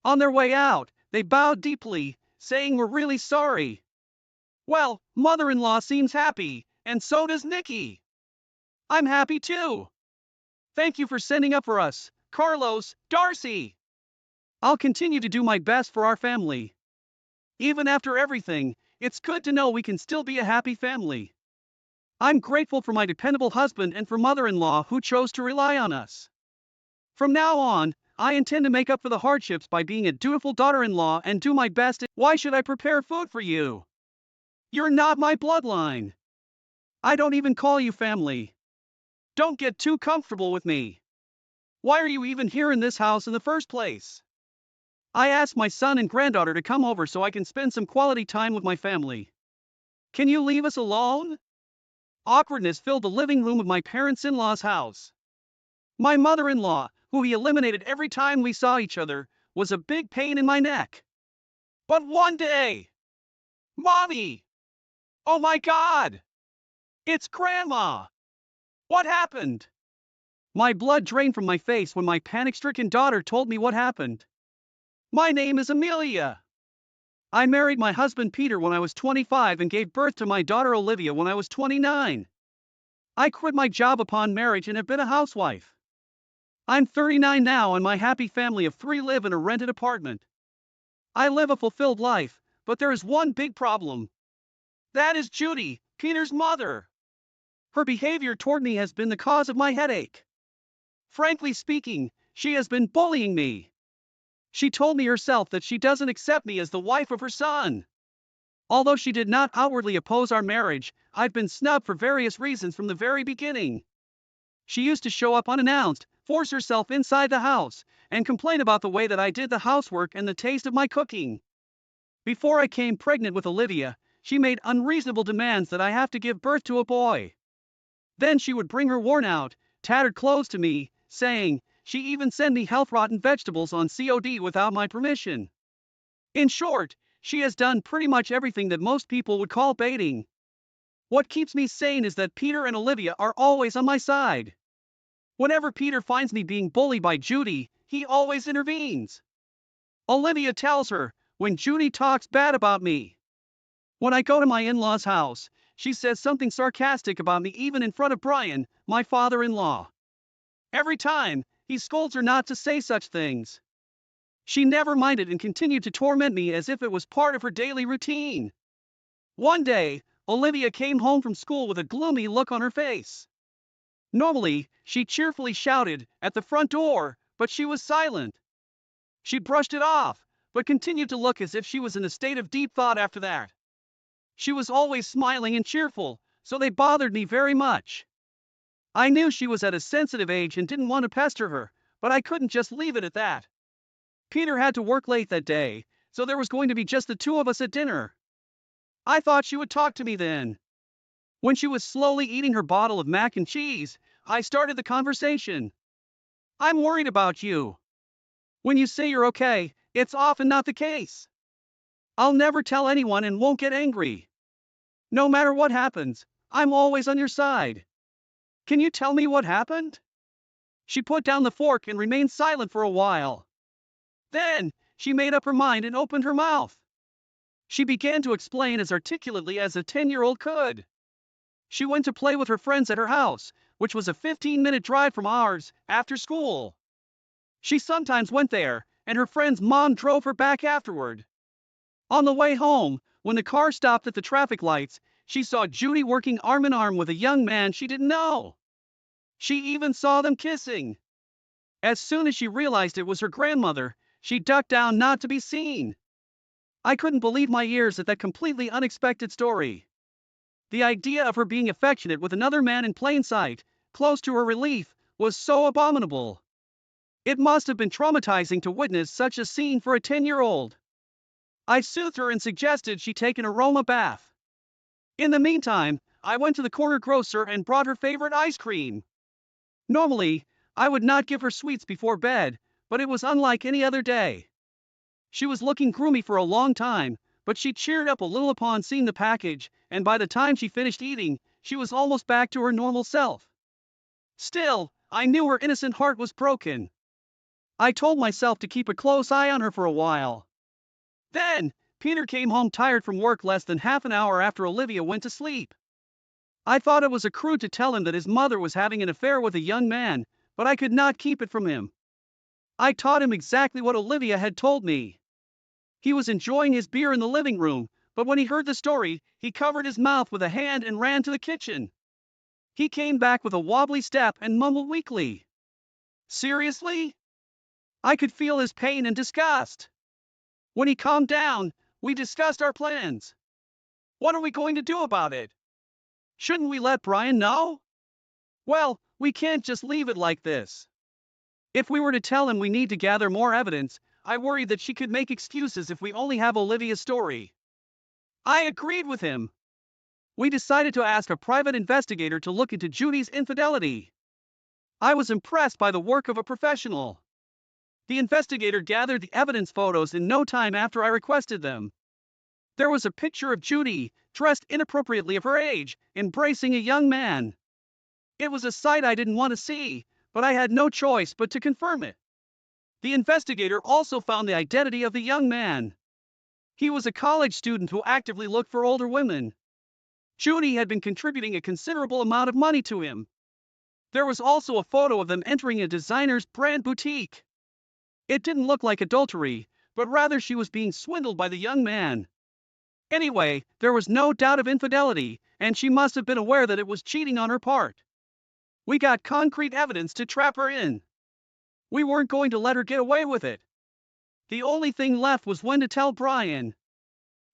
Speaker 1: On their way out, they bowed deeply, saying we're really sorry. Well, mother-in-law seems happy, and so does Nikki. I'm happy too. Thank you for sending up for us, Carlos, Darcy. I'll continue to do my best for our family. Even after everything, it's good to know we can still be a happy family. I'm grateful for my dependable husband and for mother-in-law who chose to rely on us. From now on, I intend to make up for the hardships by being a dutiful daughter-in-law and do my best. Why should I prepare food for you? You're not my bloodline. I don't even call you family. Don't get too comfortable with me. Why are you even here in this house in the first place? I asked my son and granddaughter to come over so I can spend some quality time with my family. Can you leave us alone? Awkwardness filled the living room of my parents-in-law's house. My mother-in-law, who he eliminated every time we saw each other, was a big pain in my neck. But one day... Mommy! Oh my God! It's Grandma! What happened? My blood drained from my face when my panic-stricken daughter told me what happened. My name is Amelia. I married my husband Peter when I was 25 and gave birth to my daughter Olivia when I was 29. I quit my job upon marriage and have been a housewife. I'm 39 now and my happy family of 3 live in a rented apartment. I live a fulfilled life, but there is one big problem. That is Judy, Peter's mother. Her behavior toward me has been the cause of my headache. Frankly speaking, she has been bullying me. She told me herself that she doesn't accept me as the wife of her son. Although she did not outwardly oppose our marriage, I've been snubbed for various reasons from the very beginning. She used to show up unannounced, force herself inside the house, and complain about the way that I did the housework and the taste of my cooking. Before I came pregnant with Olivia, she made unreasonable demands that I have to give birth to a boy. Then she would bring her worn-out, tattered clothes to me, saying, she even sent me health-rotten vegetables on COD without my permission. In short, she has done pretty much everything that most people would call baiting. What keeps me sane is that Peter and Olivia are always on my side. Whenever Peter finds me being bullied by Judy, he always intervenes. Olivia tells her, when Judy talks bad about me. When I go to my in-laws' house, she says something sarcastic about me even in front of Brian, my father-in-law. Every time, he scolds her not to say such things. She never minded and continued to torment me as if it was part of her daily routine. One day, Olivia came home from school with a gloomy look on her face. Normally, she cheerfully shouted at the front door, but she was silent. She brushed it off, but continued to look as if she was in a state of deep thought after that. She was always smiling and cheerful, so they bothered me very much. I knew she was at a sensitive age and didn't want to pester her, but I couldn't just leave it at that. Peter had to work late that day, so there was going to be just the two of us at dinner. I thought she would talk to me then. When she was slowly eating her bottle of mac and cheese, I started the conversation. I'm worried about you. When you say you're okay, it's often not the case. I'll never tell anyone and won't get angry. No matter what happens, I'm always on your side. Can you tell me what happened? She put down the fork and remained silent for a while. Then, she made up her mind and opened her mouth. She began to explain as articulately as a 10-year-old could. She went to play with her friends at her house, which was a 15-minute drive from ours, after school. She sometimes went there, and her friend's mom drove her back afterward. On the way home, when the car stopped at the traffic lights, she saw Judy working arm in arm with a young man she didn't know. She even saw them kissing. As soon as she realized it was her grandmother, she ducked down not to be seen. I couldn't believe my ears at that completely unexpected story. The idea of her being affectionate with another man in plain sight, close to her relief, was so abominable. It must have been traumatizing to witness such a scene for a 10-year-old. I soothed her and suggested she take an aroma bath. In the meantime, I went to the corner grocer and brought her favorite ice cream. Normally, I would not give her sweets before bed, but it was unlike any other day. She was looking gloomy for a long time, but she cheered up a little upon seeing the package, and by the time she finished eating, she was almost back to her normal self. Still, I knew her innocent heart was broken. I told myself to keep a close eye on her for a while. Then, Peter came home tired from work less than half an hour after Olivia went to sleep. I thought it was crude to tell him that his mother was having an affair with a young man, but I could not keep it from him. I taught him exactly what Olivia had told me. He was enjoying his beer in the living room, but when he heard the story, he covered his mouth with a hand and ran to the kitchen. He came back with a wobbly step and mumbled weakly. Seriously? I could feel his pain and disgust. When he calmed down, we discussed our plans. What are we going to do about it? Shouldn't we let Brian know? Well, we can't just leave it like this. If we were to tell him we need to gather more evidence, I worry that she could make excuses if we only have Olivia's story. I agreed with him. We decided to ask a private investigator to look into Judy's infidelity. I was impressed by the work of a professional. The investigator gathered the evidence photos in no time after I requested them. There was a picture of Judy, dressed inappropriately of her age, embracing a young man. It was a sight I didn't want to see, but I had no choice but to confirm it. The investigator also found the identity of the young man. He was a college student who actively looked for older women. Judy had been contributing a considerable amount of money to him. There was also a photo of them entering a designer's brand boutique. It didn't look like adultery, but rather she was being swindled by the young man. Anyway, there was no doubt of infidelity, and she must have been aware that it was cheating on her part. We got concrete evidence to trap her in. We weren't going to let her get away with it. The only thing left was when to tell Brian.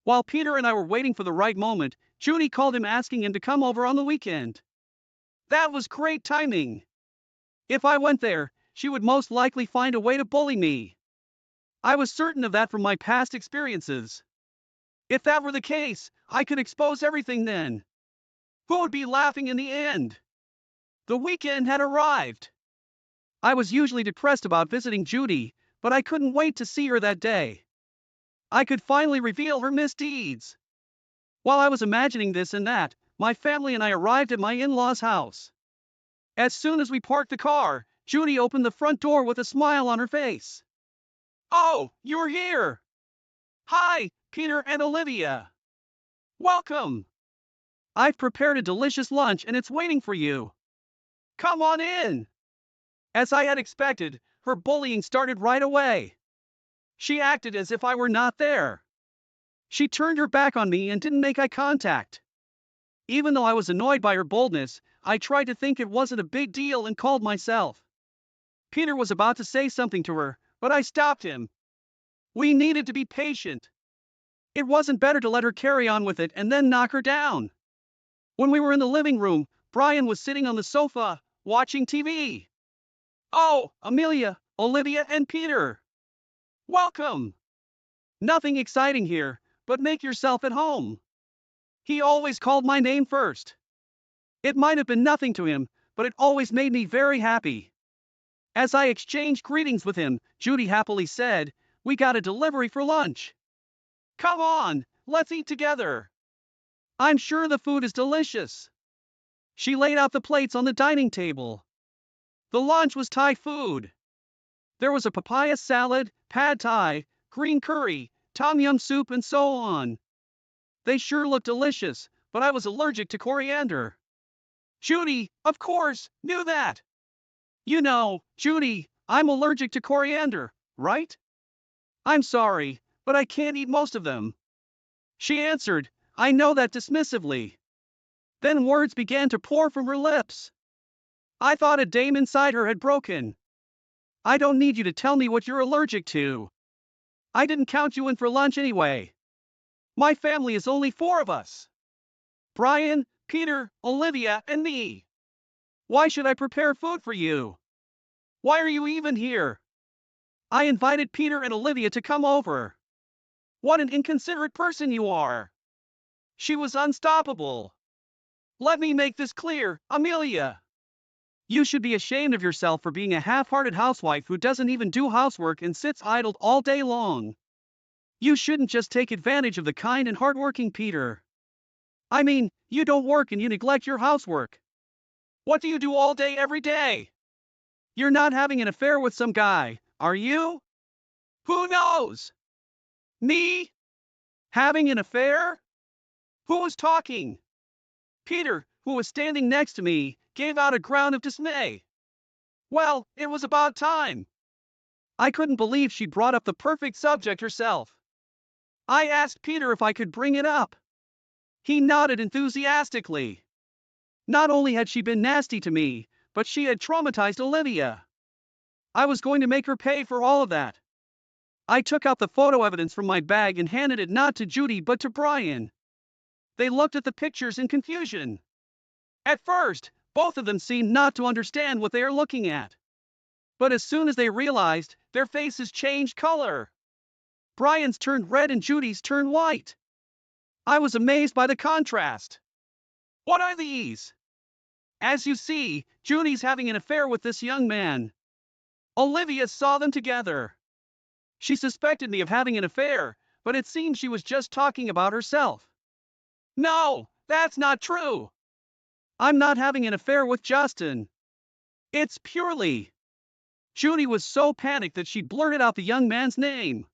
Speaker 1: While Peter and I were waiting for the right moment, Judy called him asking him to come over on the weekend. That was great timing. If I went there, she would most likely find a way to bully me. I was certain of that from my past experiences. If that were the case, I could expose everything then. Who would be laughing in the end? The weekend had arrived. I was usually depressed about visiting Judy, but I couldn't wait to see her that day. I could finally reveal her misdeeds. While I was imagining this and that, my family and I arrived at my in-laws' house. As soon as we parked the car, Judy opened the front door with a smile on her face. Oh, you're here! Hi, Peter and Olivia. Welcome! I've prepared a delicious lunch and it's waiting for you. Come on in! As I had expected, her bullying started right away. She acted as if I were not there. She turned her back on me and didn't make eye contact. Even though I was annoyed by her boldness, I tried to think it wasn't a big deal and called myself. Peter was about to say something to her, but I stopped him. We needed to be patient. It wasn't better to let her carry on with it and then knock her down. When we were in the living room, Brian was sitting on the sofa, watching TV. Oh, Amelia, Olivia, and Peter. Welcome. Nothing exciting here, but make yourself at home. He always called my name first. It might have been nothing to him, but it always made me very happy. As I exchanged greetings with him, Judy happily said, "We got a delivery for lunch. Come on, let's eat together. I'm sure the food is delicious." She laid out the plates on the dining table. The lunch was Thai food. There was a papaya salad, pad thai, green curry, tom yum soup, and so on. They sure looked delicious, but I was allergic to coriander. Judy, of course, knew that. You know, Judy, I'm allergic to coriander, right? I'm sorry, but I can't eat most of them. She answered, I know that dismissively. Then words began to pour from her lips. I thought a dame inside her had broken. I don't need you to tell me what you're allergic to. I didn't count you in for lunch anyway. My family is only 4 of us. Brian, Peter, Olivia, and me. Why should I prepare food for you? Why are you even here? I invited Peter and Olivia to come over. What an inconsiderate person you are. She was unstoppable. Let me make this clear, Amelia. You should be ashamed of yourself for being a half-hearted housewife who doesn't even do housework and sits idle all day long. You shouldn't just take advantage of the kind and hardworking Peter. I mean, you don't work and you neglect your housework. What do you do all day every day? You're not having an affair with some guy, are you? Who knows? Me? Having an affair? Who was talking? Peter, who was standing next to me, gave out a groan of dismay. Well, it was about time. I couldn't believe she brought up the perfect subject herself. I asked Peter if I could bring it up. He nodded enthusiastically. Not only had she been nasty to me, but she had traumatized Olivia. I was going to make her pay for all of that. I took out the photo evidence from my bag and handed it not to Judy but to Brian. They looked at the pictures in confusion. At first, both of them seemed not to understand what they are looking at. But as soon as they realized, their faces changed color. Brian's turned red and Judy's turned white. I was amazed by the contrast. What are these? As you see, Judy's having an affair with this young man. Olivia saw them together. She suspected me of having an affair, but it seems she was just talking about herself. No, that's not true. I'm not having an affair with Justin. It's purely. Judy was so panicked that she blurted out the young man's name.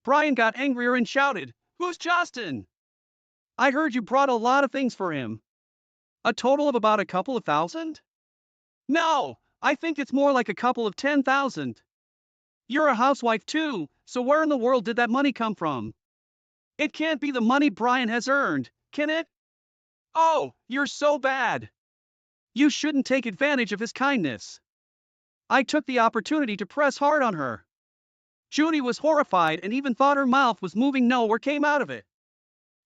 Speaker 1: Brian got angrier and shouted, Who's Justin? I heard you brought a lot of things for him. A total of about a couple of thousand? No, I think it's more like a couple of 10,000. You're a housewife too, so where in the world did that money come from? It can't be the money Brian has earned, can it? Oh, you're so bad. You shouldn't take advantage of his kindness. I took the opportunity to press hard on her. Judy was horrified and even thought her mouth was moving nowhere came out of it.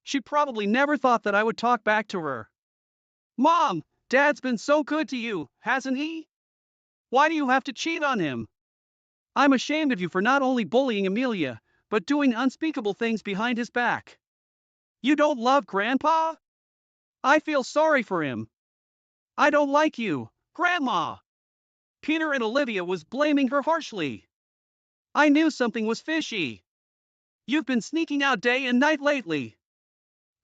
Speaker 1: She probably never thought that I would talk back to her. Mom, Dad's been so good to you, hasn't he? Why do you have to cheat on him? I'm ashamed of you for not only bullying Amelia, but doing unspeakable things behind his back. You don't love Grandpa? I feel sorry for him. I don't like you, Grandma. Peter and Olivia was blaming her harshly. I knew something was fishy. You've been sneaking out day and night lately.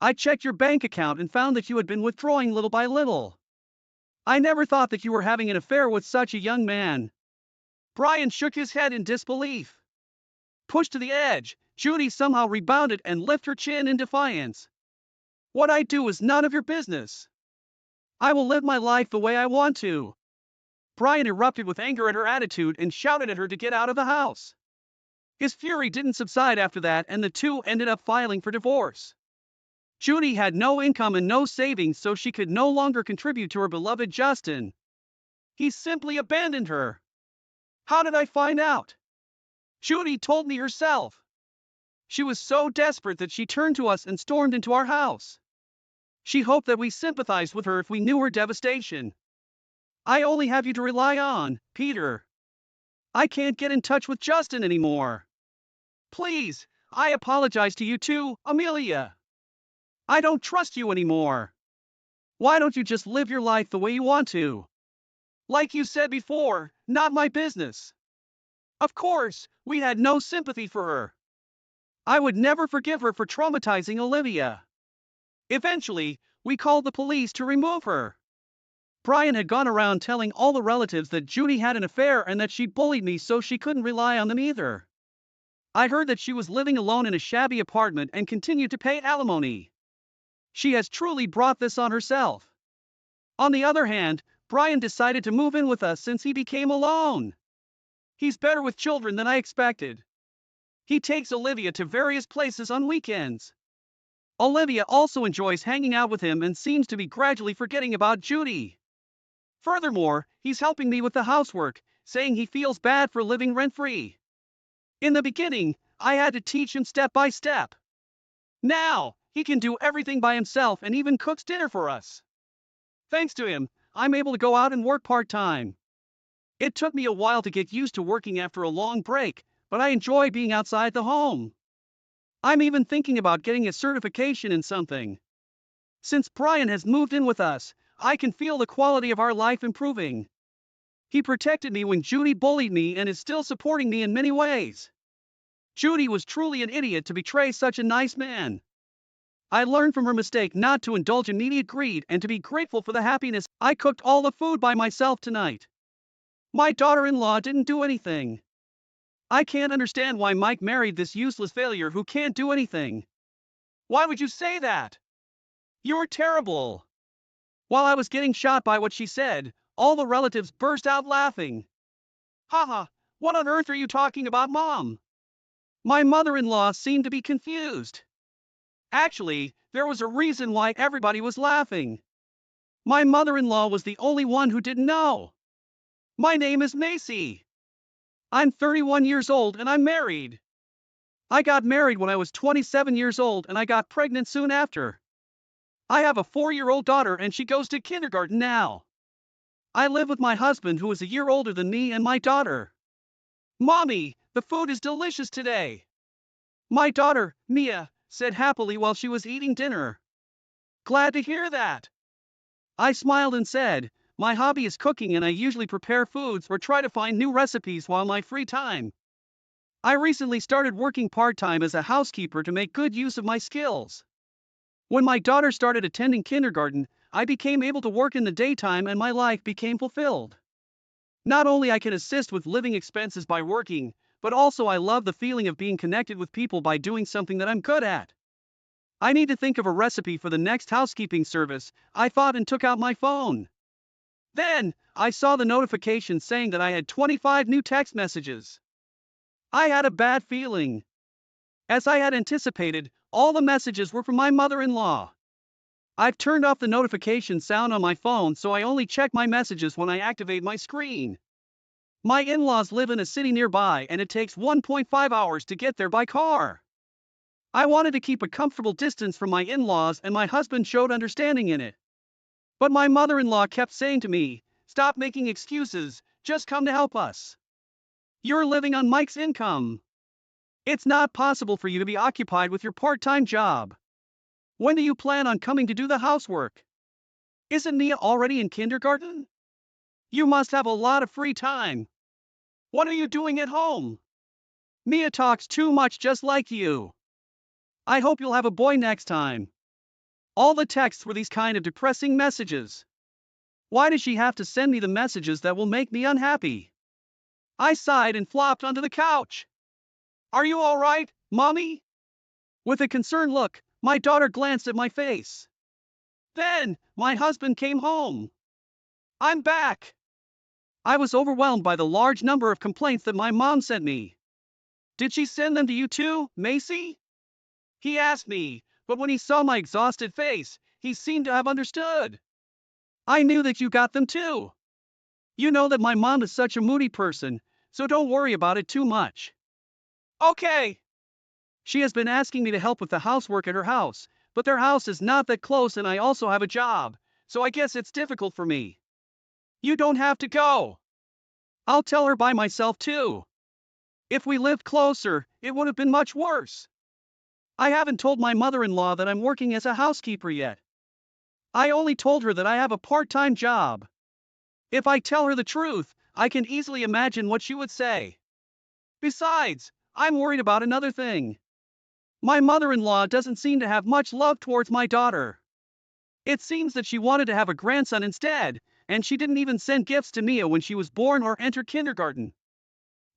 Speaker 1: I checked your bank account and found that you had been withdrawing little by little. I never thought that you were having an affair with such a young man. Brian shook his head in disbelief. Pushed to the edge, Judy somehow rebounded and lifted her chin in defiance. What I do is none of your business. I will live my life the way I want to. Brian erupted with anger at her attitude and shouted at her to get out of the house. His fury didn't subside after that, and the two ended up filing for divorce. Judy had no income and no savings, so she could no longer contribute to her beloved Justin. He simply abandoned her. How did I find out? Judy told me herself. She was so desperate that she turned to us and stormed into our house. She hoped that we sympathized with her if we knew her devastation. I only have you to rely on, Peter. I can't get in touch with Justin anymore. Please, I apologize to you too, Amelia. I don't trust you anymore. Why don't you just live your life the way you want to? Like you said before, not my business. Of course, we had no sympathy for her. I would never forgive her for traumatizing Olivia. Eventually, we called the police to remove her. Brian had gone around telling all the relatives that Judy had an affair and that she bullied me, so she couldn't rely on them either. I heard that she was living alone in a shabby apartment and continued to pay alimony. She has truly brought this on herself. On the other hand, Brian decided to move in with us since he became alone. He's better with children than I expected. He takes Olivia to various places on weekends. Olivia also enjoys hanging out with him and seems to be gradually forgetting about Judy. Furthermore, he's helping me with the housework, saying he feels bad for living rent-free. In the beginning, I had to teach him step by step. Now, he can do everything by himself and even cooks dinner for us. Thanks to him, I'm able to go out and work part-time. It took me a while to get used to working after a long break, but I enjoy being outside the home. I'm even thinking about getting a certification in something. Since Brian has moved in with us, I can feel the quality of our life improving. He protected me when Judy bullied me and is still supporting me in many ways. Judy was truly an idiot to betray such a nice man. I learned from her mistake not to indulge immediate greed and to be grateful for the happiness. I cooked all the food by myself tonight. My daughter-in-law didn't do anything. I can't understand why Mike married this useless failure who can't do anything. Why would you say that? You're terrible. While I was getting shot by what she said, all the relatives burst out laughing. Haha, what on earth are you talking about, Mom? My mother-in-law seemed to be confused. Actually, there was a reason why everybody was laughing. My mother-in-law was the only one who didn't know. My name is Macy. I'm 31 years old and I'm married. I got married when I was 27 years old and I got pregnant soon after. I have a 4-year-old daughter and she goes to kindergarten now. I live with my husband who is a year older than me and my daughter. Mommy, the food is delicious today. My daughter, Mia, said happily while she was eating dinner. Glad to hear that. I smiled and said, my hobby is cooking and I usually prepare foods or try to find new recipes while my free time. I recently started working part-time as a housekeeper to make good use of my skills. When my daughter started attending kindergarten, I became able to work in the daytime and my life became fulfilled. Not only I can assist with living expenses by working, but also I love the feeling of being connected with people by doing something that I'm good at. I need to think of a recipe for the next housekeeping service, I thought, and took out my phone. Then, I saw the notification saying that I had 25 new text messages. I had a bad feeling. As I had anticipated, all the messages were from my mother-in-law. I've turned off the notification sound on my phone so I only check my messages when I activate my screen. My in-laws live in a city nearby and it takes 1.5 hours to get there by car. I wanted to keep a comfortable distance from my in-laws and my husband showed understanding in it. But my mother-in-law kept saying to me, stop making excuses, just come to help us. You're living on Mike's income. It's not possible for you to be occupied with your part-time job. When do you plan on coming to do the housework? Isn't Nia already in kindergarten? You must have a lot of free time. What are you doing at home? Mia talks too much just like you. I hope you'll have a boy next time. All the texts were these kind of depressing messages. Why does she have to send me the messages that will make me unhappy? I sighed and flopped onto the couch. Are you all right, Mommy? With a concerned look, my daughter glanced at my face. Then, my husband came home. I'm back. I was overwhelmed by the large number of complaints that my mom sent me. Did she send them to you too, Macy? He asked me, but when he saw my exhausted face, he seemed to have understood. I knew that you got them too. You know that my mom is such a moody person, so don't worry about it too much. Okay. She has been asking me to help with the housework at her house, but their house is not that close and I also have a job, so I guess it's difficult for me. You don't have to go. I'll tell her by myself too. If we lived closer, it would have been much worse. I haven't told my mother-in-law that I'm working as a housekeeper yet. I only told her that I have a part-time job. If I tell her the truth, I can easily imagine what she would say. Besides, I'm worried about another thing. My mother-in-law doesn't seem to have much love towards my daughter. It seems that she wanted to have a grandson instead, and she didn't even send gifts to Mia when she was born or entered kindergarten.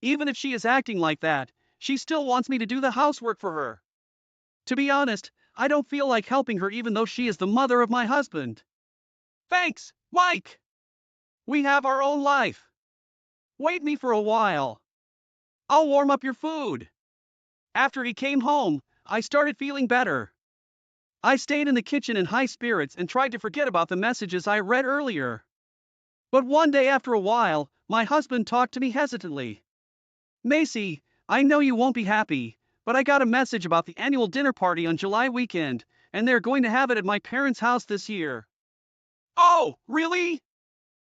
Speaker 1: Even if she is acting like that, she still wants me to do the housework for her. To be honest, I don't feel like helping her even though she is the mother of my husband. Thanks, Mike! We have our own life. Wait me for a while. I'll warm up your food. After he came home, I started feeling better. I stayed in the kitchen in high spirits and tried to forget about the messages I read earlier. But one day after a while, my husband talked to me hesitantly. Macy, I know you won't be happy, but I got a message about the annual dinner party on July weekend, and they're going to have it at my parents' house this year. Oh, really?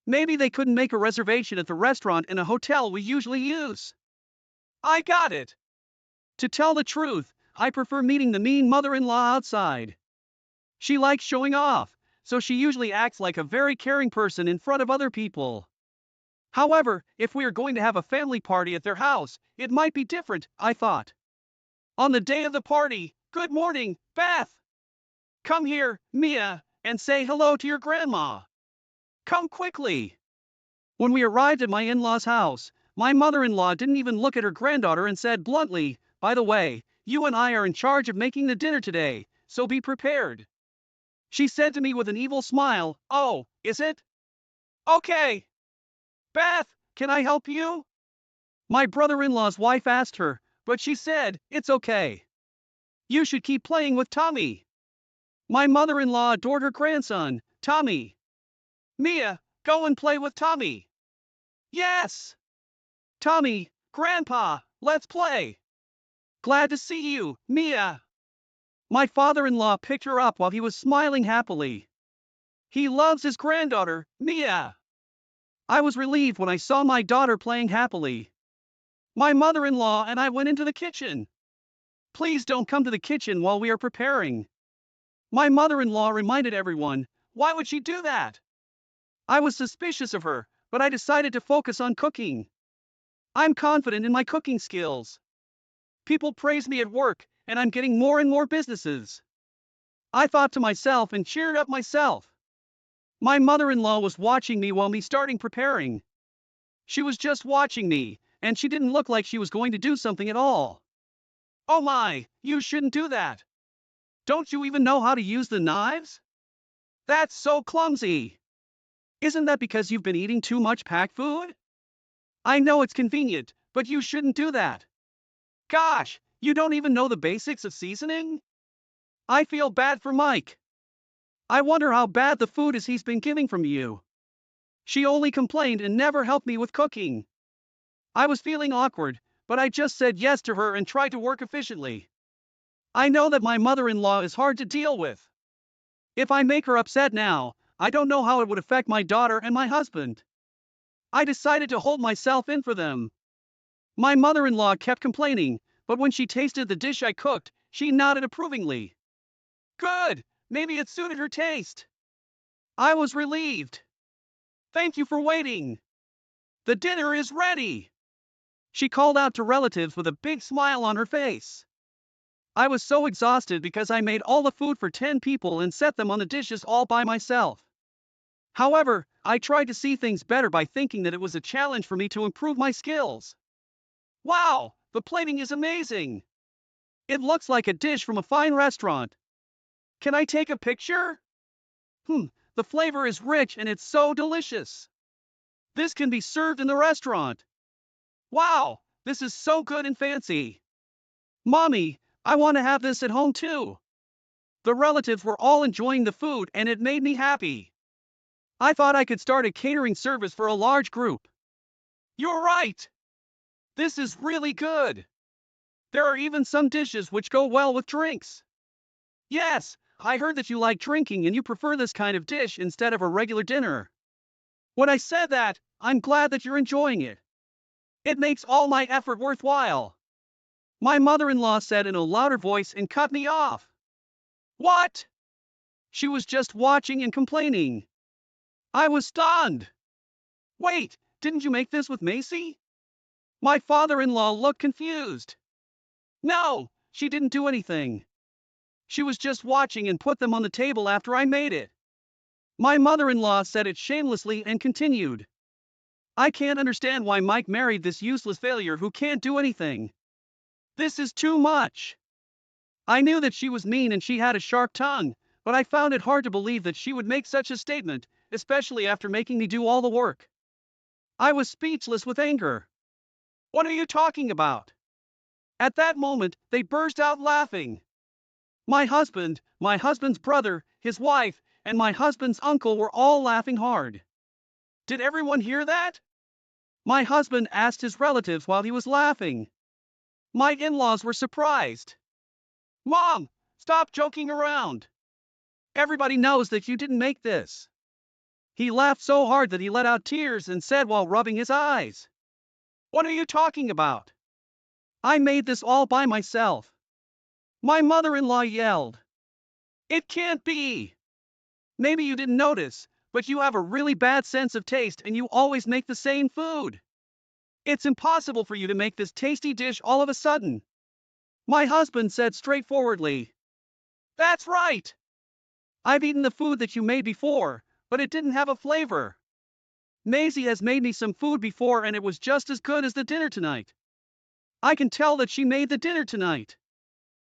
Speaker 1: Maybe they couldn't make a reservation at the restaurant in a hotel we usually use. I got it. To tell the truth, I prefer meeting the mean mother-in-law outside. She likes showing off, so she usually acts like a very caring person in front of other people. However, if we are going to have a family party at their house, it might be different, I thought. On the day of the party, good morning, Beth. Come here, Mia, and say hello to your grandma. Come quickly. When we arrived at my in-laws' house, my mother-in-law didn't even look at her granddaughter and said bluntly, by the way, you and I are in charge of making the dinner today, so be prepared. She said to me with an evil smile, oh, is it? Okay. Beth, can I help you? My brother-in-law's wife asked her, but she said, it's okay. You should keep playing with Tommy. My mother-in-law adored her grandson, Tommy. Mia, go and play with Tommy. Yes. Tommy, Grandpa, let's play. Glad to see you, Mia. My father-in-law picked her up while he was smiling happily. He loves his granddaughter, Mia. I was relieved when I saw my daughter playing happily. My mother-in-law and I went into the kitchen. Please don't come to the kitchen while we are preparing. My mother-in-law reminded everyone, why would she do that? I was suspicious of her, but I decided to focus on cooking. I'm confident in my cooking skills. People praise me at work, and I'm getting more and more businesses. I thought to myself and cheered up myself. My mother-in-law was watching me while me starting preparing. She was just watching me, and she didn't look like she was going to do something at all. Oh my, you shouldn't do that. Don't you even know how to use the knives? That's so clumsy. Isn't that because you've been eating too much packed food? I know it's convenient, but you shouldn't do that. Gosh, you don't even know the basics of seasoning? I feel bad for Mike. I wonder how bad the food is he's been getting from you. She only complained and never helped me with cooking. I was feeling awkward, but I just said yes to her and tried to work efficiently. I know that my mother-in-law is hard to deal with. If I make her upset now, I don't know how it would affect my daughter and my husband. I decided to hold myself in for them. My mother-in-law kept complaining, but when she tasted the dish I cooked, she nodded approvingly. Good, maybe it suited her taste. I was relieved. Thank you for waiting. The dinner is ready. She called out to relatives with a big smile on her face. I was so exhausted because I made all the food for 10 people and set them on the dishes all by myself. However, I tried to see things better by thinking that it was a challenge for me to improve my skills. Wow, the plating is amazing. It looks like a dish from a fine restaurant. Can I take a picture? The flavor is rich and it's so delicious. This can be served in the restaurant. Wow, This is so good and fancy. Mommy, I want to have this at home too. The relatives were all enjoying the food and it made me happy. I thought I could start a catering service for a large group. You're right. This is really good. There are even some dishes which go well with drinks. Yes, I heard that you like drinking and you prefer this kind of dish instead of a regular dinner. When I said that, I'm glad that you're enjoying it. It makes all my effort worthwhile. My mother-in-law said in a louder voice and cut me off. What? She was just watching and complaining. I was stunned. Wait, didn't you make this with Macy? My father-in-law looked confused. No, she didn't do anything. She was just watching and put them on the table after I made it. My mother-in-law said it shamelessly and continued. I can't understand why Mike married this useless failure who can't do anything. This is too much. I knew that she was mean and she had a sharp tongue, but I found it hard to believe that she would make such a statement, especially after making me do all the work. I was speechless with anger. What are you talking about? At that moment, they burst out laughing. My husband's brother, his wife, and my husband's uncle were all laughing hard. Did everyone hear that? My husband asked his relatives while he was laughing. My in-laws were surprised. Mom, stop joking around. Everybody knows that you didn't make this. He laughed so hard that he let out tears and said while rubbing his eyes. What are you talking about? I made this all by myself. My mother-in-law yelled. It can't be. Maybe you didn't notice, but you have a really bad sense of taste and you always make the same food. It's impossible for you to make this tasty dish all of a sudden. My husband said straightforwardly. That's right. I've eaten the food that you made before, but it didn't have a flavor. Maisie has made me some food before and it was just as good as the dinner tonight. I can tell that she made the dinner tonight.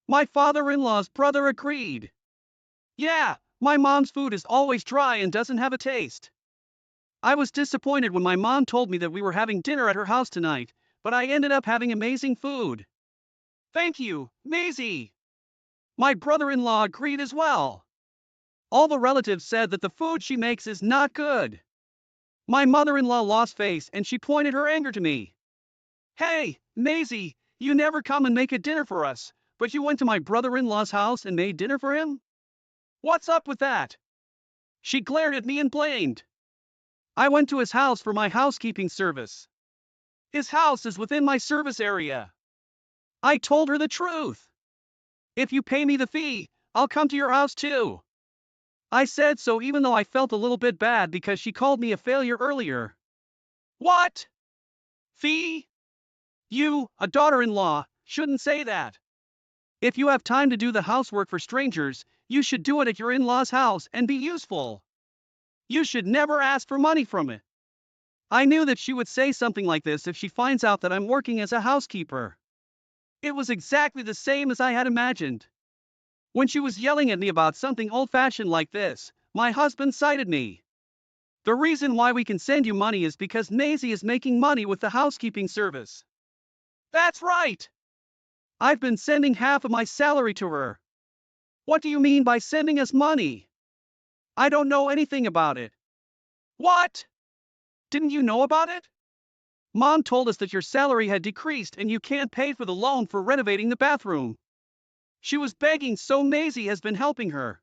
Speaker 1: My father-in-law's brother agreed. Yeah, my mom's food is always dry and doesn't have a taste. I was disappointed when my mom told me that we were having dinner at her house tonight, but I ended up having amazing food. Thank you, Maisie. My brother-in-law agreed as well. All the relatives said that the food she makes is not good. My mother-in-law lost face and she pointed her anger to me. Hey, Maisie, you never come and make a dinner for us, but you went to my brother-in-law's house and made dinner for him? What's up with that? She glared at me and blamed. I went to his house for my housekeeping service. His house is within my service area. I told her the truth. If you pay me the fee, I'll come to your house too. I said so even though I felt a little bit bad because she called me a failure earlier. What? Fee? You, a daughter-in-law, shouldn't say that. If you have time to do the housework for strangers, you should do it at your in-law's house and be useful. You should never ask for money from it. I knew that she would say something like this if she finds out that I'm working as a housekeeper. It was exactly the same as I had imagined. When she was yelling at me about something old-fashioned like this, my husband cited me. The reason why we can send you money is because Maisie is making money with the housekeeping service. That's right. I've been sending half of my salary to her. What do you mean by sending us money? I don't know anything about it. What? Didn't you know about it? Mom told us that your salary had decreased and you can't pay for the loan for renovating the bathroom. She was begging so Maisie has been helping her.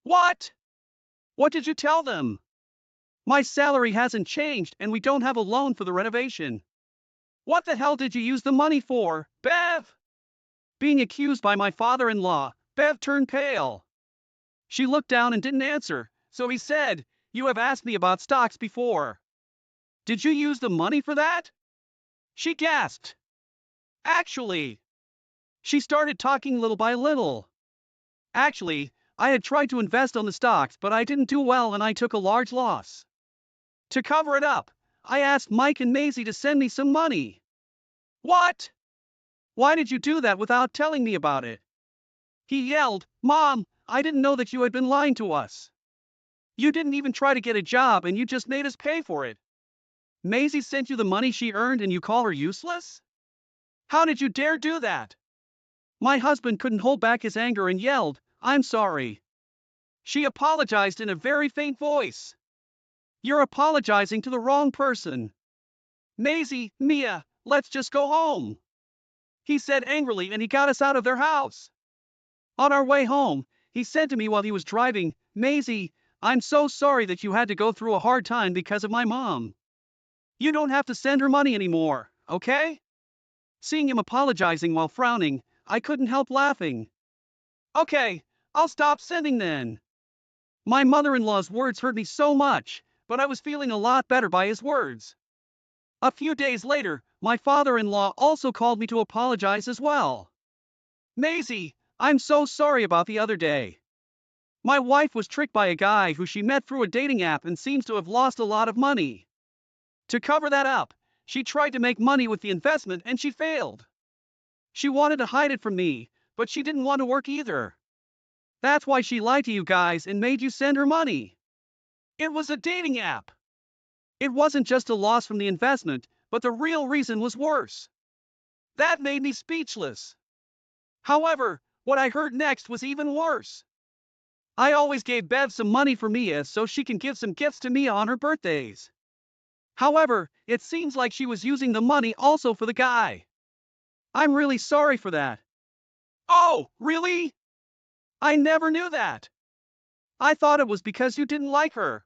Speaker 1: What? What did you tell them? My salary hasn't changed and we don't have a loan for the renovation. What the hell did you use the money for, Bev? Being accused by my father-in-law, Bev turned pale. She looked down and didn't answer, so he said, You have asked me about stocks before. Did you use the money for that? She gasped. Actually. She started talking little by little. Actually, I had tried to invest on the stocks but I didn't do well and I took a large loss. To cover it up, I asked Mike and Maisie to send me some money. What? Why did you do that without telling me about it? He yelled, Mom, I didn't know that you had been lying to us. You didn't even try to get a job and you just made us pay for it. Maisie sent you the money she earned and you call her useless? How did you dare do that? My husband couldn't hold back his anger and yelled, I'm sorry. She apologized in a very faint voice. You're apologizing to the wrong person. Maisie, Mia, let's just go home. He said angrily, and he got us out of their house. On our way home, he said to me while he was driving, Maisie, I'm so sorry that you had to go through a hard time because of my mom. You don't have to send her money anymore, okay? Seeing him apologizing while frowning, I couldn't help laughing. Okay, I'll stop sending then. My mother-in-law's words hurt me so much, but I was feeling a lot better by his words. A few days later, my father-in-law also called me to apologize as well. Maisie, I'm so sorry about the other day. My wife was tricked by a guy who she met through a dating app and seems to have lost a lot of money. To cover that up, she tried to make money with the investment and she failed. She wanted to hide it from me, but she didn't want to work either. That's why she lied to you guys and made you send her money. It was a dating app. It wasn't just a loss from the investment, but the real reason was worse. That made me speechless. However, what I heard next was even worse. I always gave Bev some money for Mia so she can give some gifts to Mia on her birthdays. However, it seems like she was using the money also for the guy. I'm really sorry for that. Oh, really? I never knew that. I thought it was because you didn't like her.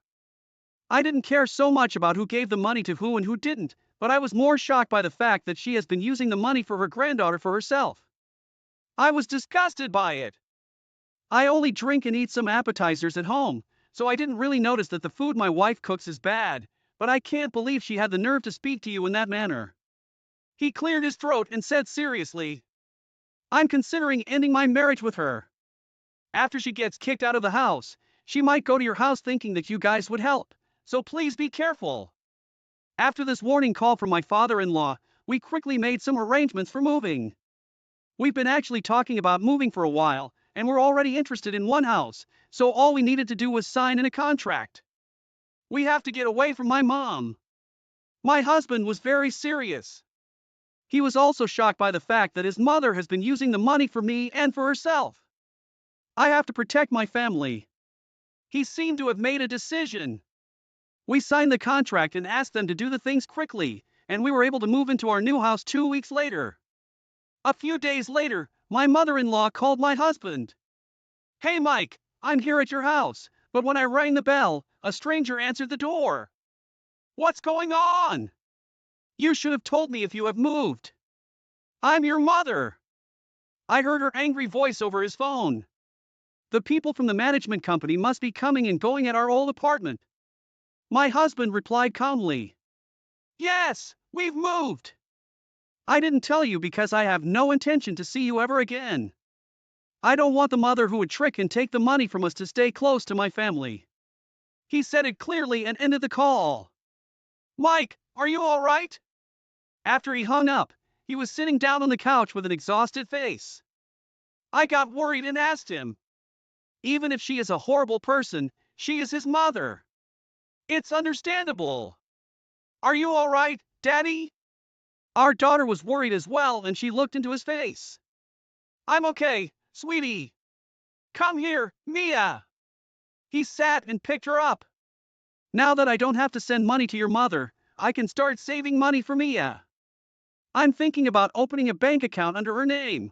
Speaker 1: I didn't care so much about who gave the money to who and who didn't, but I was more shocked by the fact that she has been using the money for her granddaughter for herself. I was disgusted by it. I only drink and eat some appetizers at home, so I didn't really notice that the food my wife cooks is bad, but I can't believe she had the nerve to speak to you in that manner. He cleared his throat and said seriously, I'm considering ending my marriage with her. After she gets kicked out of the house, she might go to your house thinking that you guys would help, so please be careful. After this warning call from my father-in-law, we quickly made some arrangements for moving. We've been actually talking about moving for a while, and we're already interested in one house, so all we needed to do was sign in a contract. We have to get away from my mom. My husband was very serious. He was also shocked by the fact that his mother has been using the money for me and for herself. I have to protect my family. He seemed to have made a decision. We signed the contract and asked them to do the things quickly, and we were able to move into our new house 2 weeks later. A few days later, my mother-in-law called my husband. Hey Mike, I'm here at your house, but when I rang the bell, a stranger answered the door. What's going on? You should have told me if you have moved. I'm your mother. I heard her angry voice over his phone. The people from the management company must be coming and going at our old apartment. My husband replied calmly. Yes, we've moved. I didn't tell you because I have no intention to see you ever again. I don't want the mother who would trick and take the money from us to stay close to my family. He said it clearly and ended the call. Mike, are you all right? After he hung up, he was sitting down on the couch with an exhausted face. I got worried and asked him. Even if she is a horrible person, she is his mother. It's understandable. Are you all right, Daddy? Our daughter was worried as well and she looked into his face. I'm okay, sweetie. Come here, Mia. He sat and picked her up. Now that I don't have to send money to your mother, I can start saving money for Mia. I'm thinking about opening a bank account under her name.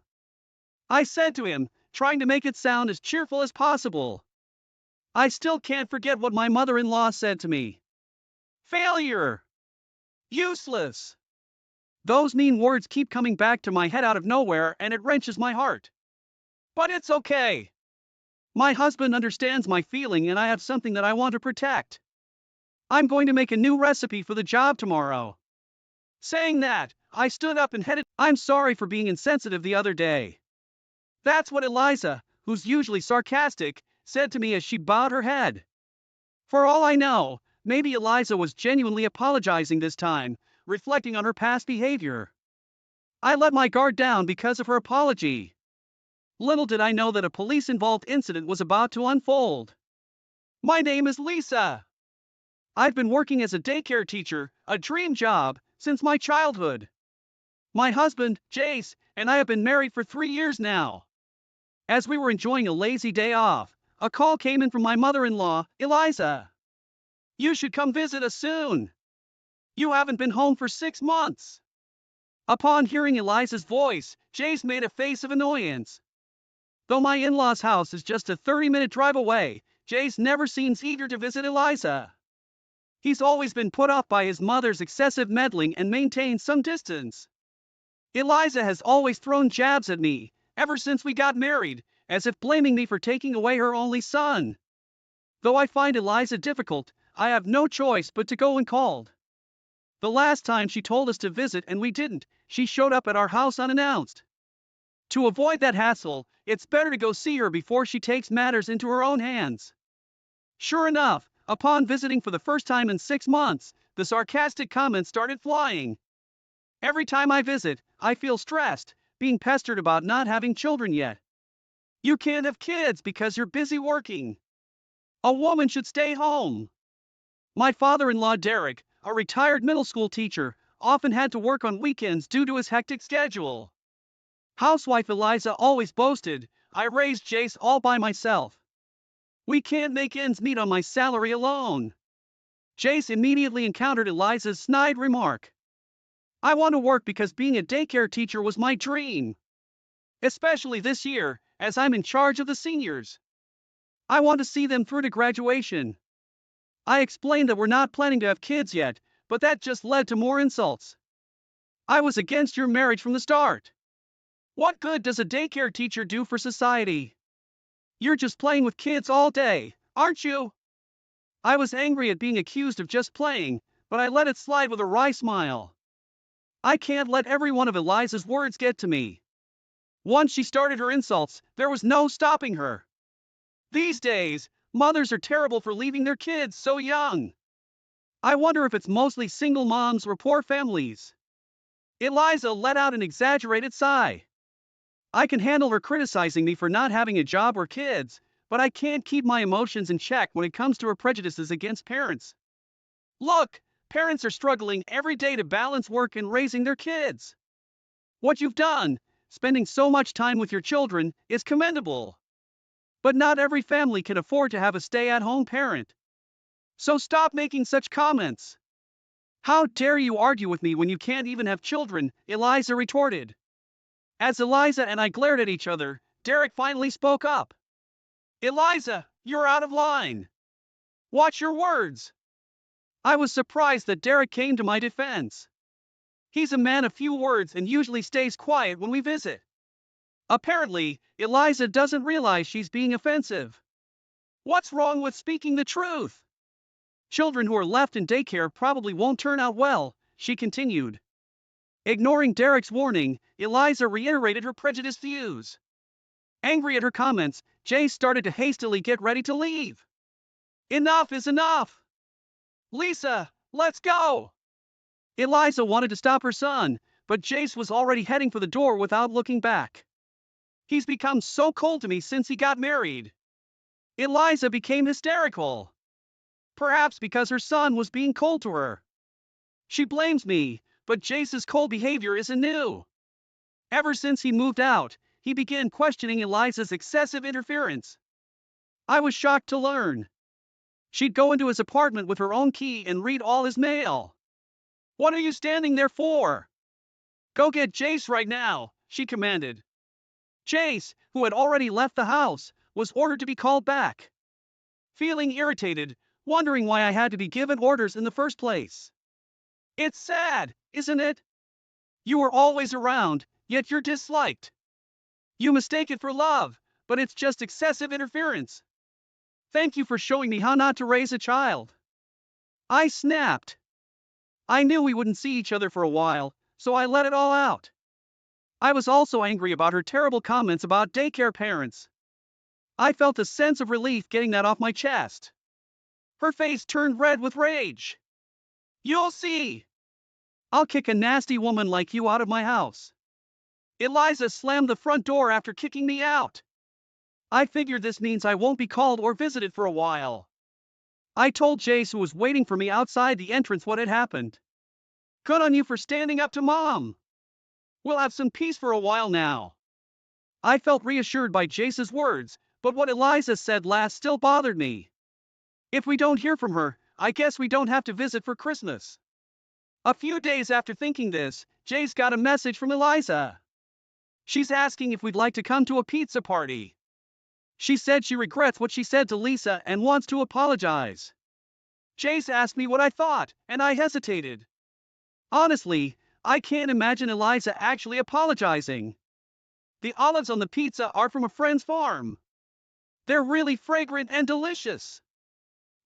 Speaker 1: I said to him, trying to make it sound as cheerful as possible. I still can't forget what my mother-in-law said to me. Failure. Useless. Those mean words keep coming back to my head out of nowhere and it wrenches my heart. But it's okay. My husband understands my feeling and I have something that I want to protect. I'm going to make a new recipe for the job tomorrow. Saying that, I stood up and headed. I'm sorry for being insensitive the other day. That's what Eliza, who's usually sarcastic, said to me as she bowed her head. For all I know, maybe Eliza was genuinely apologizing this time, reflecting on her past behavior. I let my guard down because of her apology. Little did I know that a police-involved incident was about to unfold. My name is Lisa. I've been working as a daycare teacher, a dream job, since my childhood. My husband, Jace, and I have been married for 3 years now. As we were enjoying a lazy day off, a call came in from my mother-in-law, Eliza. You should come visit us soon. You haven't been home for 6 months. Upon hearing Eliza's voice, Jace made a face of annoyance. Though my in-law's house is just a 30-minute drive away, Jace never seems eager to visit Eliza. He's always been put off by his mother's excessive meddling and maintains some distance. Eliza has always thrown jabs at me, ever since we got married, as if blaming me for taking away her only son. Though I find Eliza difficult, I have no choice but to go when called. The last time she told us to visit and we didn't, she showed up at our house unannounced. To avoid that hassle, it's better to go see her before she takes matters into her own hands. Sure enough, upon visiting for the first time in 6 months, the sarcastic comments started flying. Every time I visit, I feel stressed, being pestered about not having children yet. You can't have kids because you're busy working. A woman should stay home. My father-in-law Derek, a retired middle school teacher, often had to work on weekends due to his hectic schedule. Housewife Eliza always boasted, I raised Jace all by myself. We can't make ends meet on my salary alone. Jace immediately encountered Eliza's snide remark. I want to work because being a daycare teacher was my dream. Especially this year, as I'm in charge of the seniors. I want to see them through to graduation. I explained that we're not planning to have kids yet, but that just led to more insults. I was against your marriage from the start. What good does a daycare teacher do for society? You're just playing with kids all day, aren't you? I was angry at being accused of just playing, but I let it slide with a wry smile. I can't let every one of Eliza's words get to me. Once she started her insults, there was no stopping her. These days, mothers are terrible for leaving their kids so young. I wonder if it's mostly single moms or poor families. Eliza let out an exaggerated sigh. I can handle her criticizing me for not having a job or kids, but I can't keep my emotions in check when it comes to her prejudices against parents. Look, parents are struggling every day to balance work and raising their kids. What you've done, spending so much time with your children, is commendable. But not every family can afford to have a stay-at-home parent. So stop making such comments. How dare you argue with me when you can't even have children, Eliza retorted. As Eliza and I glared at each other, Derek finally spoke up. Eliza, you're out of line. Watch your words. I was surprised that Derek came to my defense. He's a man of few words and usually stays quiet when we visit. Apparently, Eliza doesn't realize she's being offensive. What's wrong with speaking the truth? Children who are left in daycare probably won't turn out well, she continued. Ignoring Derek's warning, Eliza reiterated her prejudiced views. Angry at her comments, Jay started to hastily get ready to leave. Enough is enough! Lisa, let's go! Eliza wanted to stop her son, but Jace was already heading for the door without looking back. He's become so cold to me since he got married. Eliza became hysterical. Perhaps because her son was being cold to her. She blames me, but Jace's cold behavior isn't new. Ever since he moved out, he began questioning Eliza's excessive interference. I was shocked to learn. She'd go into his apartment with her own key and read all his mail. What are you standing there for? Go get Jace right now, she commanded. Jace, who had already left the house, was ordered to be called back. Feeling irritated, wondering why I had to be given orders in the first place. It's sad, isn't it? You are always around, yet you're disliked. You mistake it for love, but it's just excessive interference. Thank you for showing me how not to raise a child. I snapped. I knew we wouldn't see each other for a while, so I let it all out. I was also angry about her terrible comments about daycare parents. I felt a sense of relief getting that off my chest. Her face turned red with rage. You'll see. I'll kick a nasty woman like you out of my house. Eliza slammed the front door after kicking me out. I figured this means I won't be called or visited for a while. I told Jace, who was waiting for me outside the entrance, what had happened. Good on you for standing up to Mom. We'll have some peace for a while now. I felt reassured by Jace's words, but what Eliza said last still bothered me. If we don't hear from her, I guess we don't have to visit for Christmas. A few days after thinking this, Jace got a message from Eliza. She's asking if we'd like to come to a pizza party. She said she regrets what she said to Lisa and wants to apologize. Jace asked me what I thought, and I hesitated. Honestly, I can't imagine Eliza actually apologizing. The olives on the pizza are from a friend's farm. They're really fragrant and delicious.